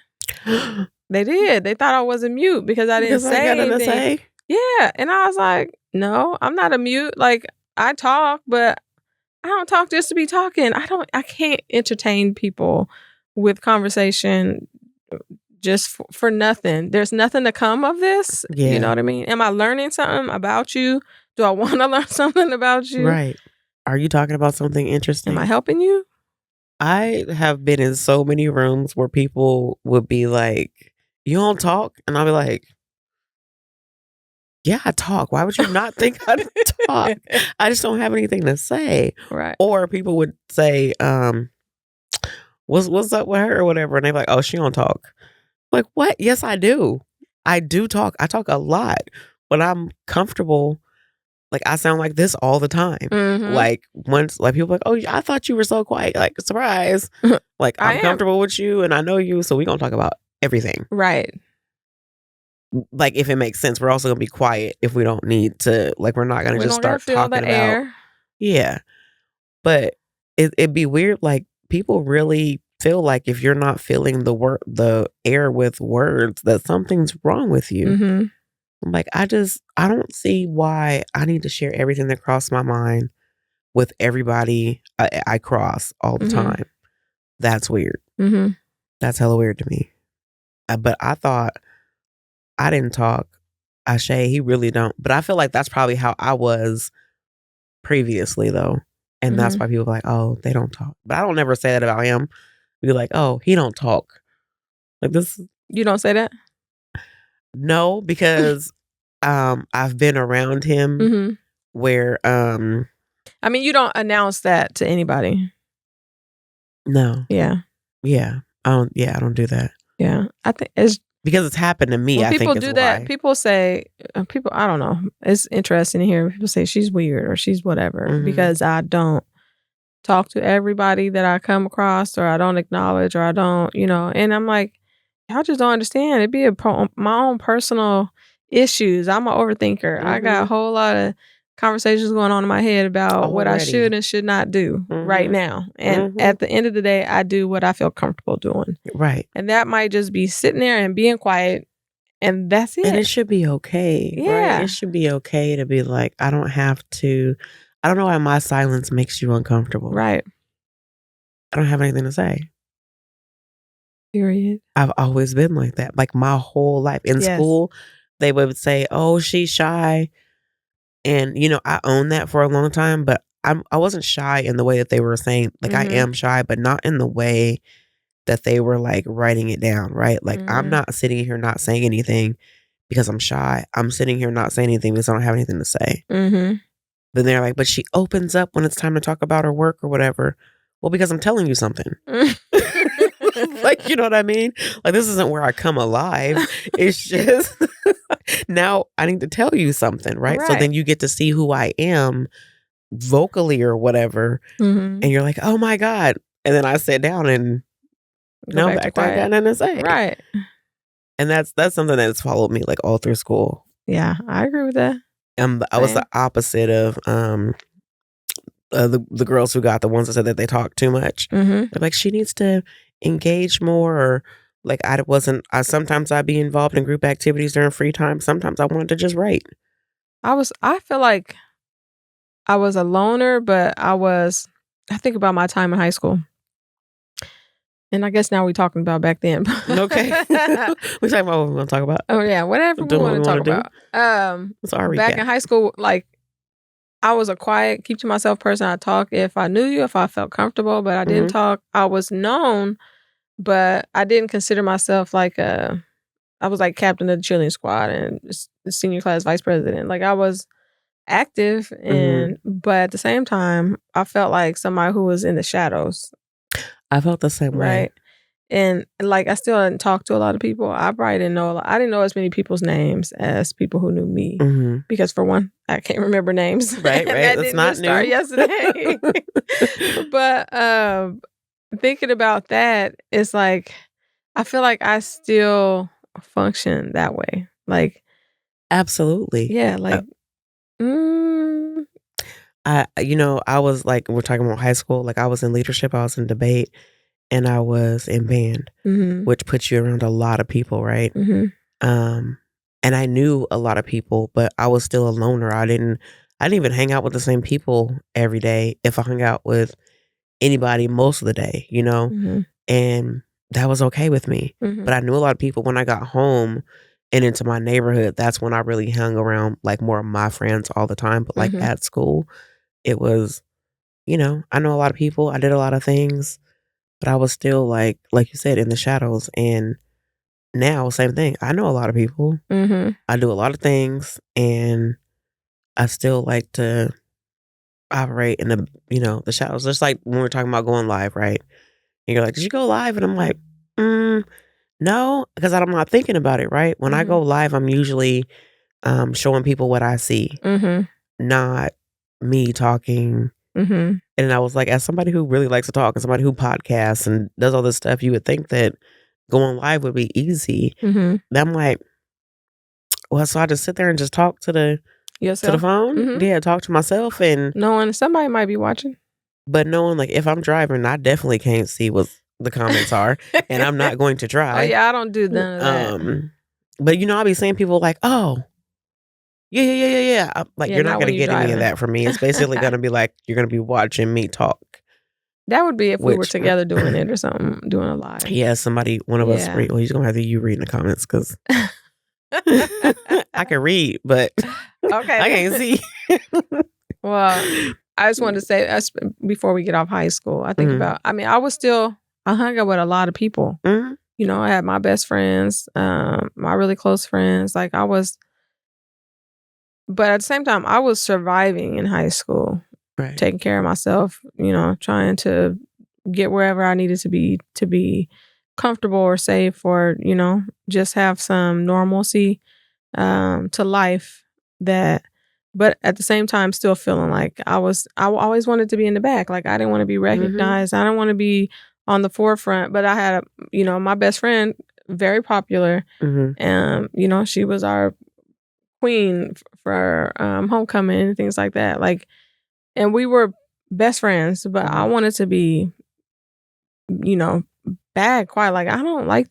S1: They did. They thought I was a mute because I didn't say anything. Yeah, and I was like, "No, I'm not a mute. Like, I talk, but I don't talk just to be talking. I can't entertain people with conversation just for nothing. There's nothing to come of this.
S2: Yeah.
S1: You know what I mean? Am I learning something about you? Do I want to learn something about you?
S2: Right. Are you talking about something interesting?
S1: Am I helping you?
S2: I have been in so many rooms where people would be like, "You don't talk?" And I'll be like, "Yeah, I talk. Why would you not think I talk? I just don't have anything to say."
S1: Right.
S2: Or people would say, what's up with her or whatever? And they're like, "Oh, she don't talk." Like, what? Yes, I do. I do talk. I talk a lot, but I'm comfortable. Like, I sound like this all the time. Like, once, like, people are like, "Oh, I thought you were so quiet." Like, surprise. Like, I'm comfortable with you and I know you, so we're going to talk about everything.
S1: Right.
S2: Like, if it makes sense, we're also going to be quiet if we don't need to. Like, we're not going to just start talking about air. Yeah. But it'd be weird. Like, people really feel like if you're not filling the air with words, that something's wrong with you. Like, I don't see why I need to share everything that crossed my mind with everybody I cross all the time. That's weird. That's hella weird to me. But I thought I didn't talk. Ashe, he really don't. But I feel like that's probably how I was previously, though. And that's why people are like, "Oh, they don't talk." But I don't never say that about him. Be like, "Oh, he don't talk." Like, this.
S1: You don't say that?
S2: No, because I've been around him where
S1: I mean, you don't announce that to anybody.
S2: No.
S1: Yeah.
S2: Yeah. I don't do that.
S1: Yeah. I think it's
S2: because it's happened to me.
S1: When
S2: I
S1: people
S2: think
S1: do that,
S2: why.
S1: people say, I don't know. It's interesting to hear people say she's weird or she's whatever because I don't talk to everybody that I come across or I don't acknowledge or I don't, and I'm like, y'all just don't understand. It'd be my own personal issues. I'm an overthinker. I got a whole lot of conversations going on in my head about what I should and should not do right now. And at the end of the day, I do what I feel comfortable doing.
S2: Right.
S1: And that might just be sitting there and being quiet. And that's it.
S2: And it should be okay.
S1: Yeah.
S2: Right? It should be okay to be like, I don't know why my silence makes you uncomfortable.
S1: Right.
S2: I don't have anything to say.
S1: Period.
S2: I've always been like that. Like my whole life. In school, they would say, "Oh, she's shy." And, I owned that for a long time, but I wasn't shy in the way that they were saying, like, I am shy, but not in the way that they were, like, writing it down, right? Like, I'm not sitting here not saying anything because I'm shy. I'm sitting here not saying anything because I don't have anything to say. Then they're like, "But she opens up when it's time to talk about her work or whatever." Well, because I'm telling you something. Like, you know what I mean? Like, this isn't where I come alive. It's just now I need to tell you something, right? So then you get to see who I am vocally or whatever. And you're like, "Oh my God." And then I sit down and now I'm back. I got nothing to say.
S1: Right.
S2: And that's something that's followed me like all through school.
S1: Yeah, I agree with that.
S2: I was the opposite of the girls who got the ones that said that they talk too much. They're like, she needs to engage more, or like sometimes I'd be involved in group activities during free time. Sometimes I wanted to just write.
S1: I feel like I was a loner, but I think about my time in high school. And I guess now we're talking about back then.
S2: Okay. We're talking about what we want to talk about.
S1: Oh yeah, whatever we want to talk about. Back in high school, like I was a quiet, keep to myself person. I talk if I knew you, if I felt comfortable, but I didn't talk. I was known, but I didn't consider myself like I was like captain of the cheerleading squad and senior class vice president. Like I was active but at the same time, I felt like somebody who was in the shadows.
S2: I felt the same way.
S1: And like, I still didn't talk to a lot of people. I probably didn't know I didn't know as many people's names as people who knew me. Because for one, I can't remember names.
S2: Right, right.
S1: That
S2: That's
S1: didn't
S2: not
S1: just start
S2: new.
S1: yesterday. But thinking about that, it's like I feel like I still function that way. Like,
S2: absolutely.
S1: Yeah, like
S2: I was like, we're talking about high school, like I was in leadership, I was in debate, and I was in band, which puts you around a lot of people, right? And I knew a lot of people, but I was still a loner. I didn't even hang out with the same people every day. If I hung out with anybody most of the day, and that was okay with me. But I knew a lot of people. When I got home and into my neighborhood, that's when I really hung around like more of my friends all the time. But like at school, it was, I know a lot of people. I did a lot of things, but I was still like you said, in the shadows. And now, same thing. I know a lot of people. I do a lot of things, and I still like to operate in the shadows. Just like when we're talking about going live, right? And you're like, did you go live? And I'm like, no, because I'm not thinking about it, right? When I go live, I'm usually showing people what I see, not me talking. And I was like, as somebody who really likes to talk and somebody who podcasts and does all this stuff, you would think that going live would be easy. Then I'm like, well, so I just sit there and just talk to the phone. Yeah, talk to myself, and
S1: knowing somebody might be watching.
S2: But knowing, like, if I'm driving, I definitely can't see what the comments are, and I'm not going to try.
S1: Oh yeah, I don't do none of that.
S2: But I'll be seeing people like, oh, yeah. Like,
S1: Yeah,
S2: you're not going to get any of
S1: driving.
S2: that from me. It's basically going to be like, you're going to be watching me talk.
S1: That would be if we were together doing it or something, doing a live.
S2: Yeah, one of us read. Well, he's going to have you read in the comments because I can read, but
S1: okay,
S2: I can't see.
S1: Well, I just wanted to say, before we get off high school, I think about, I hung out with a lot of people. I had my best friends, my really close friends. But at the same time, I was surviving in high school,
S2: right,
S1: taking care of myself, trying to get wherever I needed to be comfortable or safe, or, just have some normalcy to life but at the same time, still feeling like I always wanted to be in the back. Like, I didn't want to be recognized. I didn't want to be on the forefront. But I had, my best friend, very popular. She was our queen for homecoming and things like that. Like, and we were best friends. But I wanted to be, bad, quiet. Like, I don't like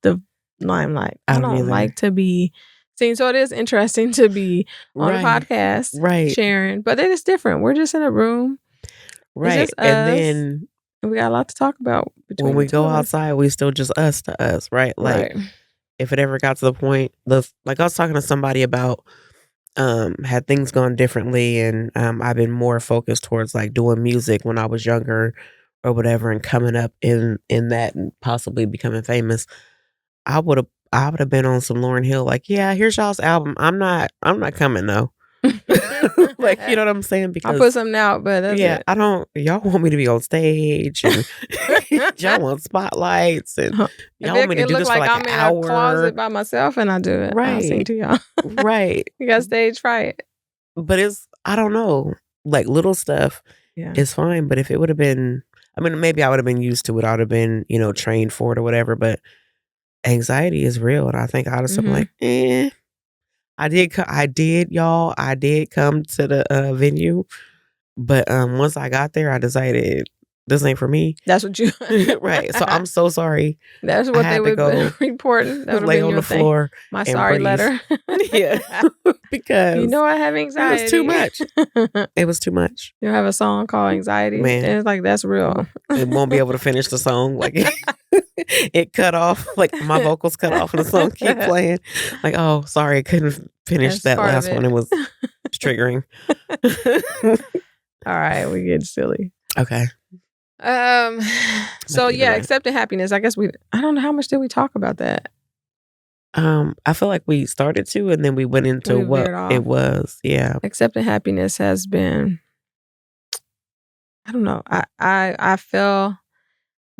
S1: the limelight. I don't like to be. So it is interesting to be on a podcast, sharing, but it is different. We're just in a room,
S2: right? And then
S1: we got a lot to talk about.
S2: When we go outside, we still just us to us, right? Like, if it ever got to the point, like I was talking to somebody about, had things gone differently, and I've been more focused towards like doing music when I was younger, or whatever, and coming up in that and possibly becoming famous. I would have been on some Lauryn Hill, like, yeah, here's y'all's album. I'm not coming though. Like, you know what I'm saying? Because
S1: I'll put something out, but that's it.
S2: I don't. Y'all want me to be on stage, and y'all want spotlights, and y'all want me to do this for like
S1: I'm
S2: an hour.
S1: I'm in a closet by myself, and I do it.
S2: Right.
S1: I'll sing to y'all.
S2: Right.
S1: You got stage fright.
S2: But I don't know, like little stuff is fine. But if it would have been, maybe I would have been used to it. I would have been, trained for it or whatever. But anxiety is real, and I think I was like, I did come to the venue, but once I got there, I decided this ain't for me.
S1: That's what you
S2: right. So I'm so sorry.
S1: That's what they would be reporting. That would
S2: lay on the floor.
S1: My sorry letter.
S2: Yeah, because
S1: I have anxiety.
S2: It was too much. It was too much.
S1: You have a song called Anxiety,
S2: man.
S1: And it's like, that's real.
S2: It won't be able to finish the song. Like it cut off. Like my vocals cut off, and the song keep playing. Like, oh, sorry, I couldn't finish that last one. It was triggering.
S1: All right, we get silly.
S2: Okay.
S1: So yeah, accepting happiness. I guess I don't know how much did we talk about that.
S2: I feel like we started to, and then we went into what it was. Yeah.
S1: Accepting happiness has been, I don't know. I feel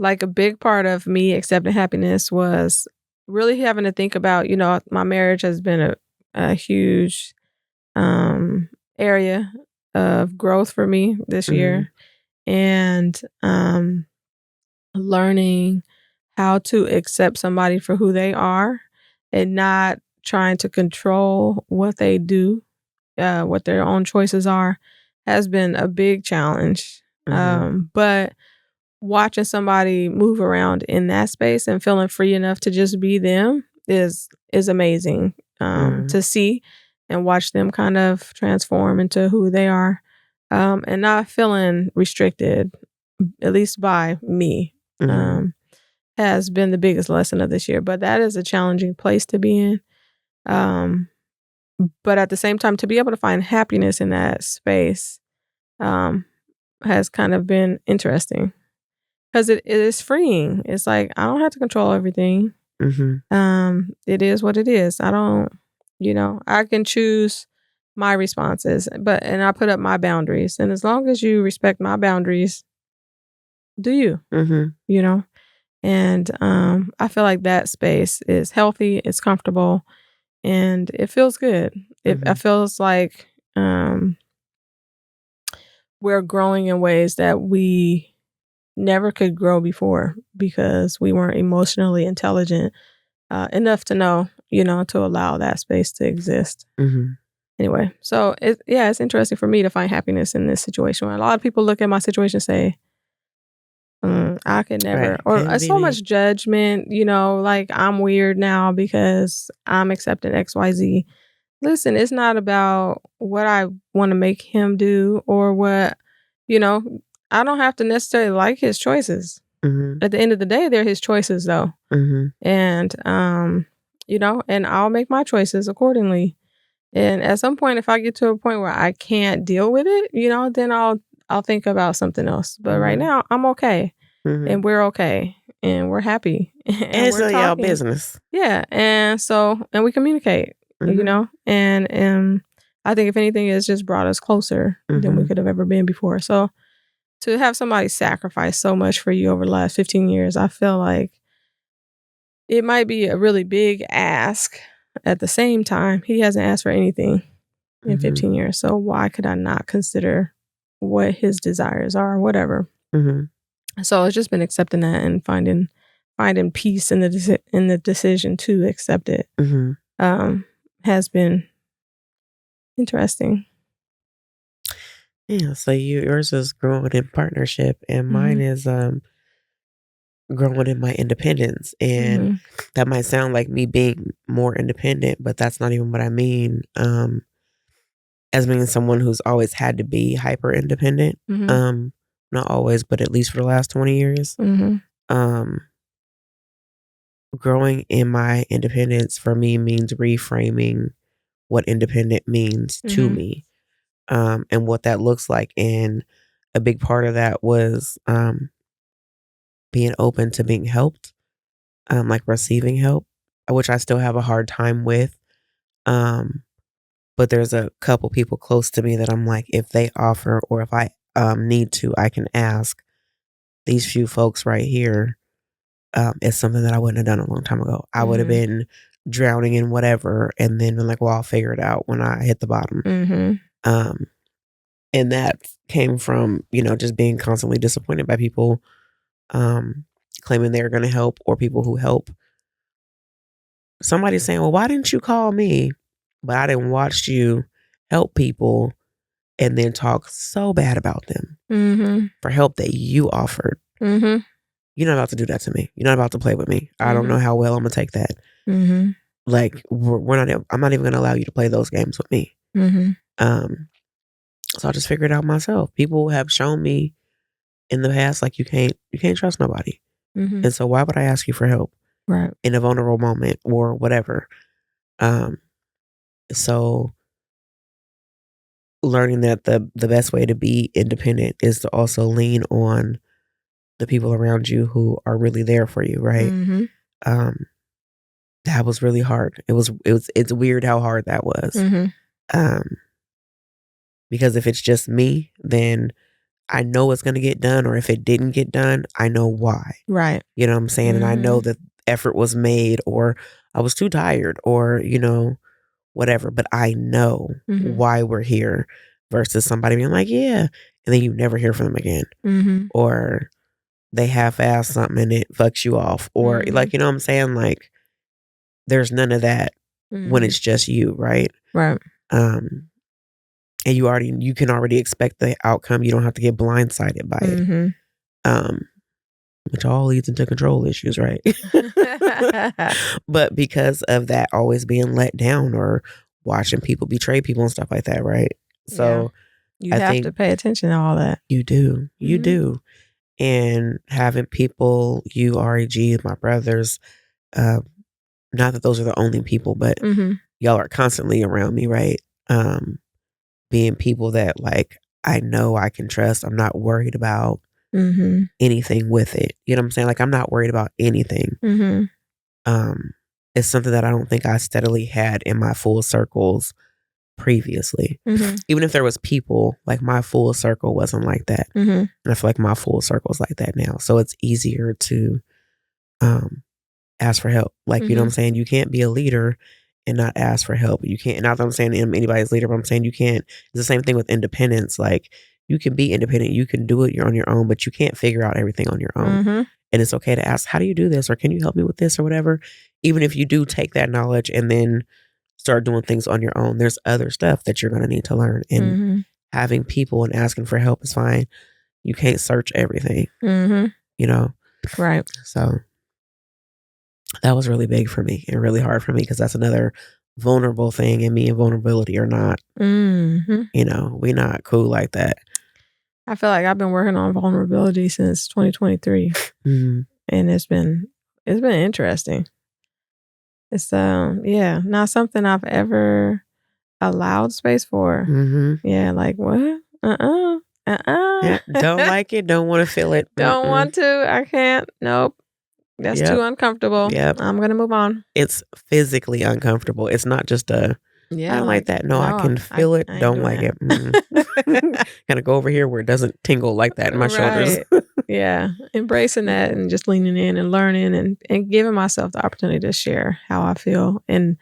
S1: like a big part of me accepting happiness was really having to think about, my marriage has been a huge area of growth for me this
S2: Mhm.
S1: year. And learning how to accept somebody for who they are and not trying to control what they do, what their own choices are, has been a big challenge.
S2: Mhm.
S1: But watching somebody move around in that space and feeling free enough to just be them is amazing
S2: Mhm.
S1: to see and watch them kind of transform into who they are, and not feeling restricted, at least by me,
S2: Mhm.
S1: um, has been the biggest lesson of this year. But that is a challenging place to be in. Um, but at the same time, to be able to find happiness in that space um, has kind of been interesting. 'Cause it is freeing. It's like, I don't have to control everything.
S2: Mhm.
S1: It is what it is. I don't I can choose my responses, and I put up my boundaries, and as long as you respect my boundaries, do you,
S2: Mhm.
S1: you know? And, I feel like that space is healthy, it's comfortable, and it feels good. It
S2: Mhm.
S1: feels like, we're growing in ways that we never could grow before because we weren't emotionally intelligent enough to know, to allow that space to exist.
S2: Mhm.
S1: Anyway, so it's interesting for me to find happiness in this situation. A lot of people look at my situation and say, I could never,
S2: Right.
S1: or
S2: Can't be
S1: so
S2: me.
S1: much judgment, like I'm weird now because I'm accepting XYZ. Listen, it's not about what I want to make him do or what, you know, I don't have to necessarily like his choices.
S2: Mhm.
S1: At the end of the day, they're his choices though.
S2: Mhm.
S1: And and I'll make my choices accordingly. And at some point if I get to a point where I can't deal with it, then I'll think about something else. But right
S2: Mhm.
S1: now I'm okay
S2: Mhm.
S1: and we're okay and we're happy
S2: And
S1: and
S2: it's
S1: we're
S2: none of y'all
S1: talking.
S2: business.
S1: Yeah, and we communicate,
S2: Mhm.
S1: and I think if anything it's just brought us closer than we
S2: Mhm.
S1: could have ever been before. So to have somebody sacrifice so much for you over the last 15 years, I feel like it might be a really big ask. At the same time, he hasn't asked for anything in
S2: Mhm.
S1: 15 years. So why could I not consider what his desires are or whatever?
S2: Mhm.
S1: So it's just been accepting that and finding peace in the decision to accept it.
S2: Mhm.
S1: Um, has been interesting.
S2: Yeah, so yours is growing in partnership and mine
S1: Mhm.
S2: is growing in my independence. And
S1: Mhm.
S2: that might sound like me being more independent, but that's not even what I mean. As being someone who's always had to be hyper independent.
S1: Mhm.
S2: Um, Not always, but at least for the last 20 years.
S1: Mhm.
S2: Um, Growing in my independence for me means reframing what independent means to
S1: Mhm.
S2: me, and what that looks like. And a big part of that was being open to being helped, like receiving help, which I still have a hard time with. Um, but there's a couple people close to me that I'm like, if they offer or if I need to, I can ask. These few folks right here is something that I wouldn't have done a long time ago. I would have
S1: Mhm.
S2: been drowning in whatever and then been like, well, I'll figure it out when I hit the bottom.
S1: Mhm.
S2: Um, and that came from, just being constantly disappointed by people um, claiming they're going to help or people who help. Somebody saying, well, why didn't you call me? But I didn't watch you help people and then talk so bad about them
S1: Mhm.
S2: for help that you offered.
S1: Mhm.
S2: You're not about to do that to me. You're not about to play with me. I don't know
S1: Mhm.
S2: how well I'm gonna take that.
S1: Mhm.
S2: Like we're not. I'm not even gonna allow you to play those games with me.
S1: Mhm.
S2: Um, so I just figured it out myself. People have shown me in the past like you can't trust nobody,
S1: Mhm.
S2: and so why would I ask you for help
S1: Right.
S2: in a vulnerable moment or whatever? Um, so learning that the best way to be independent is to also lean on the people around you who are really there for you, right?
S1: Mhm.
S2: Um, that was really hard. It's weird how hard that was.
S1: Mhm.
S2: Um, because if it's just me, then I know it's going to get done, or if it didn't get done, I know why.
S1: Right.
S2: You know what I'm saying? And I know that effort was made, or I was too tired, or, whatever. But I know why we're here versus somebody being like, yeah. And then you never hear from them again. Or they half-ass something and it fucks you off. Or like, you know what I'm saying? Like, there's none of that when it's just you, right?
S1: Right.
S2: And you can already expect the outcome. You don't have to get blindsided by it. Which all leads into control issues, right? But because of that always being let down or watching people betray people and stuff like that, right? So
S1: you have to pay attention to all that.
S2: You do. You do. And having people, you, REG, my brothers, not that those are the only people, but y'all are constantly around me, right? Being people that like I know I can trust. I'm not worried about anything with it. You know what I'm saying? Like, I'm not worried about anything. It's something that I don't think I steadily had in my full circles previously. Even if there was people, like, my full circle wasn't like that. And I feel like my full circle is like that now. So it's easier to ask for help. Like, you know what I'm saying? You can't be a leader and not ask for help. You can't, not that I'm saying anybody's leader, but I'm saying you can't. It's the same thing with independence. Like, you can be independent, you can do it, you're on your own, but you can't figure out everything on your own. And it's okay to ask, how do you do this? Or can you help me with this or whatever? Even if you do take that knowledge and then start doing things on your own, there's other stuff that you're going to need to learn. And having people and asking for help is fine. You can't search everything, you know?
S1: Right.
S2: So that was really big for me and really hard for me, because that's another vulnerable thing, and me and vulnerability are not, you know, we not cool like that.
S1: I feel like I've been working on vulnerability since 2023, and it's been interesting. It's not something I've ever allowed space for. Yeah, like what?
S2: Yeah, don't like it. Don't want to feel it.
S1: Don't want to. I can't. Nope. That's too uncomfortable. I'm gonna move on.
S2: It's physically uncomfortable. It's not just I don't like that. No, I can feel it. Don't like it. Gotta go over here where it doesn't tingle like that in my shoulders.
S1: Yeah. Embracing that and just leaning in and learning and giving myself the opportunity to share how I feel and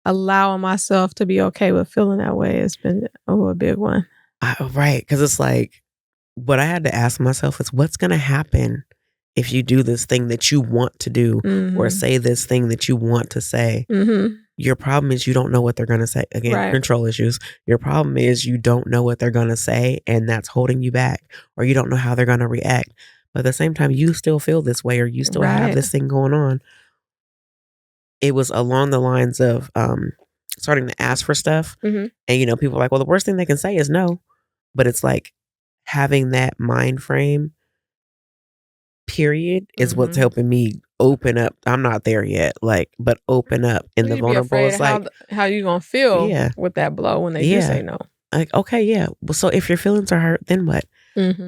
S1: allowing myself to be okay with feeling that way has been a big one.
S2: Right. Because it's like, what I had to ask myself is, what's going to happen if you do this thing that you want to do or say this thing that you want to say? Your problem is you don't know what they're going to say. Again, control issues. Your problem is you don't know what they're going to say, and that's holding you back, or you don't know how they're going to react. But at the same time, you still feel this way, or you still have this thing going on. It was along the lines of starting to ask for stuff. And, you know, people are like, well, the worst thing they can say is no. But it's like having that mind frame, period, is what's helping me open up. I'm not there yet, like, but open up in the vulnerable. It's like,
S1: how you gonna feel with that blow when they do say no?
S2: Like, okay, yeah. Well, so if your feelings are hurt, then what?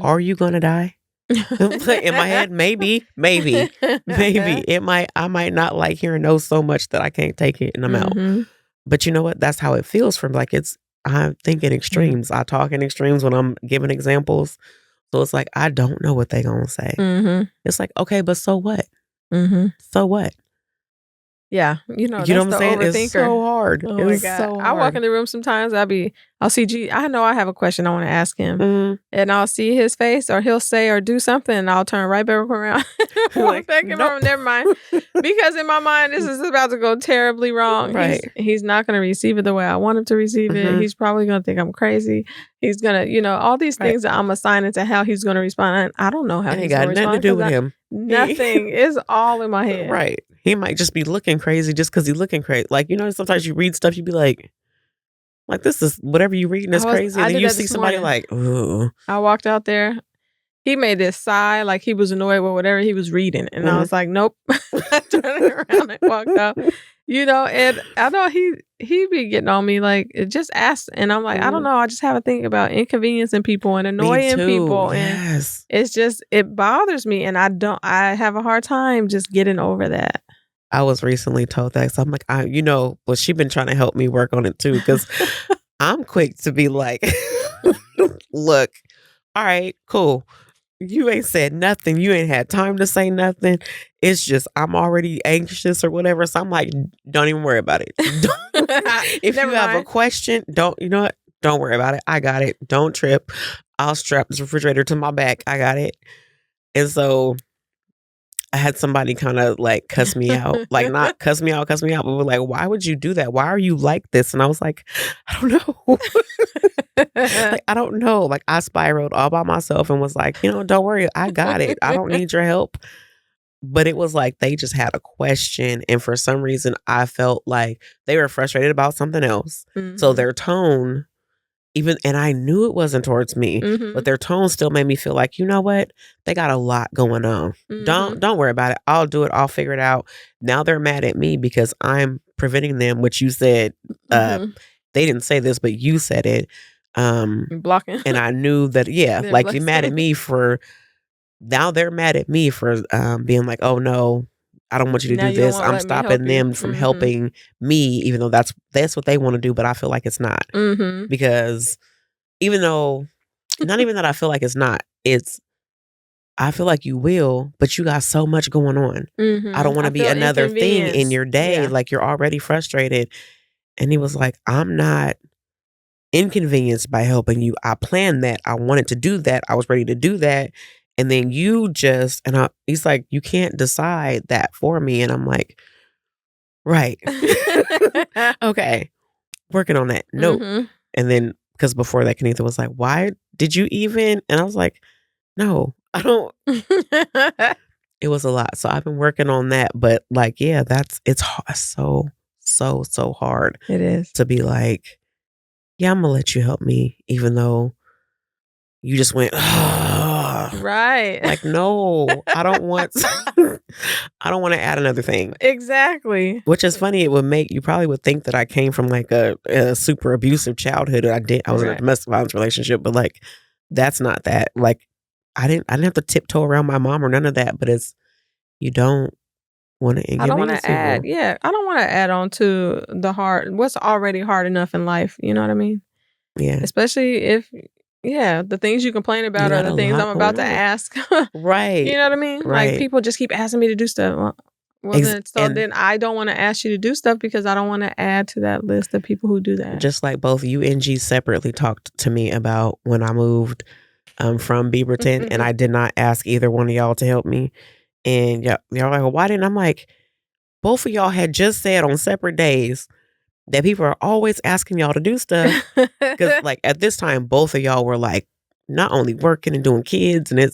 S2: Are you gonna die? In my head, maybe. I might not like hearing no so much that I can't take it and I'm out. But you know what? That's how it feels from, like, I'm thinking extremes. I talk in extremes when I'm giving examples. So it's like, I don't know what they gonna say. It's like, okay, but so what? So what?
S1: Yeah, you know
S2: what I'm saying?
S1: Overthinker.
S2: It's so hard.
S1: Oh my God. So hard. I walk in the room sometimes. I'll see G. I know I have a question I want to ask him, and I'll see his face, or he'll say or do something, and I'll turn right back around.
S2: Like,
S1: Never mind, because in my mind this is about to go terribly wrong.
S2: Right.
S1: He's not going to receive it the way I want him to receive it. He's probably going to think I'm crazy. He's gonna, all these things that I'm assigning to how he's going to respond. And I don't know how he's going to respond.
S2: Got nothing to do with him.
S1: Nothing. It's all in my head.
S2: Right. He might just be looking crazy just because he's looking crazy. Like, sometimes you read stuff, you be like, this is whatever you reading is crazy. And then you see somebody like, ooh.
S1: I walked out there. He made this sigh like he was annoyed with whatever he was reading. And I was like, nope. I turned around and walked out. And I know he be getting on me, like, just ask. And I'm like, I don't know. I just have a thing about inconveniencing people and annoying people.
S2: Yes.
S1: And it's just, it bothers me. And I have a hard time just getting over that.
S2: I was recently told that. So I'm like, she been trying to help me work on it too. Because I'm quick to be like, look, all right, cool. You ain't said nothing. You ain't had time to say nothing. It's just I'm already anxious or whatever. So I'm like, don't even worry about it. If you have a question, you know what? Don't worry about it. I got it. Don't trip. I'll strap this refrigerator to my back. I got it. And so I had somebody kind of like cuss me out, like not cuss me out, but were like, why would you do that? Why are you like this? And I was like, I don't know. Like, I don't know. Like, I spiraled all by myself and was like, don't worry. I got it. I don't need your help. But it was like they just had a question. And for some reason, I felt like they were frustrated about something else. Mm-hmm. So their tone, and I knew it wasn't towards me, but their tone still made me feel like, you know what? They got a lot going on. Don't worry about it. I'll do it. I'll figure it out. Now they're mad at me because I'm preventing them, which you said, they didn't say this, but you said it.
S1: Blocking.
S2: And I knew that, like you're mad at me for, now they're mad at me for being like, oh no, I don't want you to do this. I'm stopping them from helping me, even though that's what they want to do, but I feel like it's not. Because even though, not even that I feel like it's not, I feel like you will, but you got so much going on. I don't want to be another thing in your day. Yeah. Like, you're already frustrated. And he was like, I'm not inconvenienced by helping you. I planned that. I wanted to do that. I was ready to do that. And then you just, he's like, you can't decide that for me. And I'm like, right. Okay. Working on that. Nope. And then, because before that, Kennitha was like, why did you even? And I was like, no, I don't. It was a lot. So I've been working on that. But like, yeah, it's so hard.
S1: It is.
S2: To be like, yeah, I'm going to let you help me, even though you just went,
S1: right.
S2: Like, no, I don't want to add another thing.
S1: Exactly.
S2: Which is funny. You probably would think that I came from like a super abusive childhood. I was in a domestic violence relationship, but like, that's not that. Like, I didn't have to tiptoe around my mom or none of that, but you don't want to inconvenience
S1: I don't want to
S2: people.
S1: I don't want to add on to what's already hard enough in life. You know what I mean?
S2: Yeah.
S1: Especially if, the things you complain about are the things I'm about to ask.
S2: Right.
S1: You know what I mean?
S2: Right.
S1: Like, people just keep asking me to do stuff. Then I don't want to ask you to do stuff because I don't want to add to that list of people who do that.
S2: Just like both you and G separately talked to me about when I moved from Beaverton, and I did not ask either one of y'all to help me. And y'all like, well, why didn't? I'm like, both of y'all had just said on separate days that people are always asking y'all to do stuff. Because like at this time, both of y'all were like not only working and doing kids, and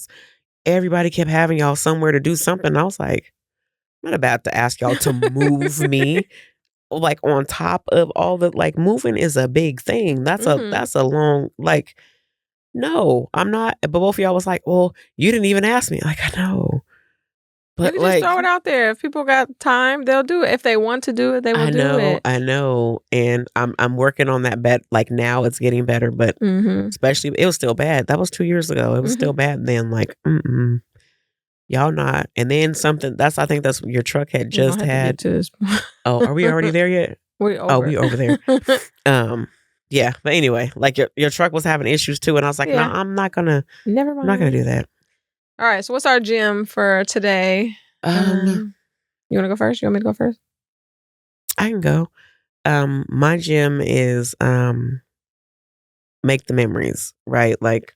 S2: everybody kept having y'all somewhere to do something. And I was like, I'm not about to ask y'all to move me. Like, on top of all the, like, moving is a big thing. That's a long, like, no, I'm not. But both of y'all was like, well, you didn't even ask me. Like, I know. But
S1: you can just throw it out there. If people got time, they'll do it. If they want to do it, they will do it.
S2: I know. And I'm working on that bet. Like, now it's getting better, but especially, it was still bad. That was 2 years ago. It was still bad then. Like, y'all not. And then I think that's what your truck had just had. Oh, are we already there yet?
S1: We over
S2: there. Yeah. But anyway, like your truck was having issues too. And I was like, no, I'm not gonna do that.
S1: All right. So what's our gym for today? You want to go first? You want me to go first?
S2: I can go. My gym is make the memories, right? Like,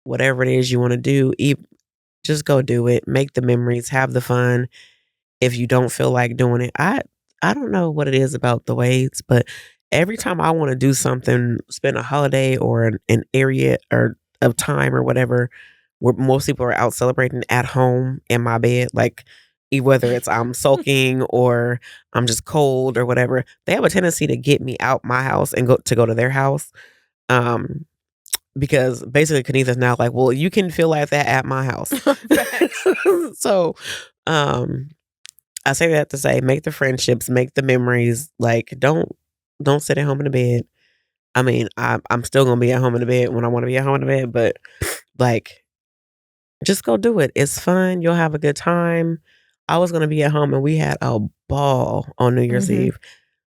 S2: whatever it is you want to do, just go do it. Make the memories, have the fun. If you don't feel like doing it, I don't know what it is about the weights, but every time I want to do something, spend a holiday or an area or of time or whatever, where most people are out celebrating at home in my bed, like, whether it's I'm sulking or I'm just cold or whatever, they have a tendency to get me out my house and go to their house. Because basically Kennitha's now like, well, you can feel like that at my house. So, I say that to say, make the friendships, make the memories. Like, don't sit at home in the bed. I mean, I'm still gonna be at home in the bed when I want to be at home in the bed, but like, just go do it. It's fun. You'll have a good time. I was gonna be at home, and we had a ball on New Year's Eve.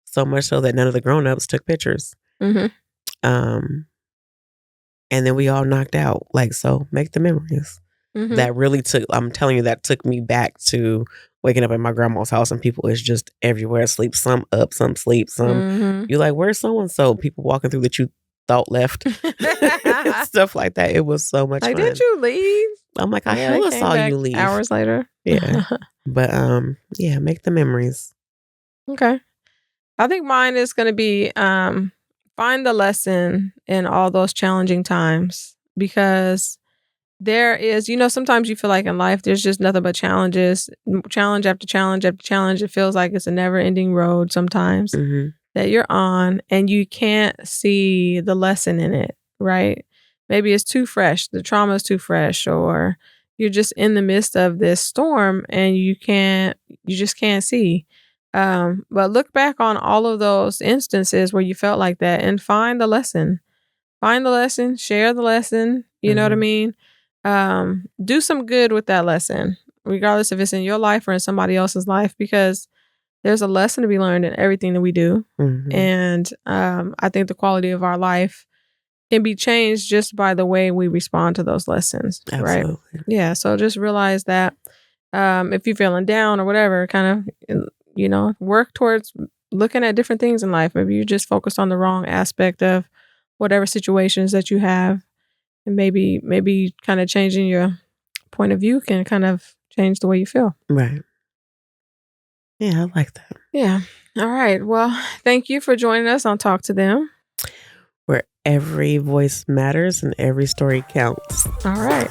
S2: So much so that none of the grown-ups took pictures. and then we all knocked out. Like, so make the memories. That really I'm telling you, that took me back to waking up at my grandma's house and people is just everywhere asleep. Some up, some sleep, some. You're like, where's so-and-so? People walking through that you thought left. Stuff like that. It was so much fun.
S1: Did you leave?
S2: I'm like, I hella saw you leave.
S1: Hours later.
S2: Yeah. But yeah, make the memories.
S1: Okay. I think mine is going to be find the lesson in all those challenging times, because there is, sometimes you feel like in life there's just nothing but challenges, challenge after challenge after challenge. It feels like it's a never ending road sometimes that you're on, and you can't see the lesson in it, right? Maybe it's too fresh. The trauma is too fresh, or you're just in the midst of this storm and you just can't see. But look back on all of those instances where you felt like that and find the lesson. Find the lesson, share the lesson. You know what I mean? Do some good with that lesson, regardless if it's in your life or in somebody else's life, because there's a lesson to be learned in everything that we do. And I think the quality of our life can be changed just by the way we respond to those lessons.
S2: Absolutely.
S1: Right? Yeah. So just realize that if you're feeling down or whatever, kind of, work towards looking at different things in life. Maybe you're just focused on the wrong aspect of whatever situations that you have. And maybe kind of changing your point of view can kind of change the way you feel.
S2: Right. Yeah, I like that.
S1: Yeah. All right. Well, thank you for joining us on Talk to Them,
S2: where every voice matters and every story counts.
S1: All right.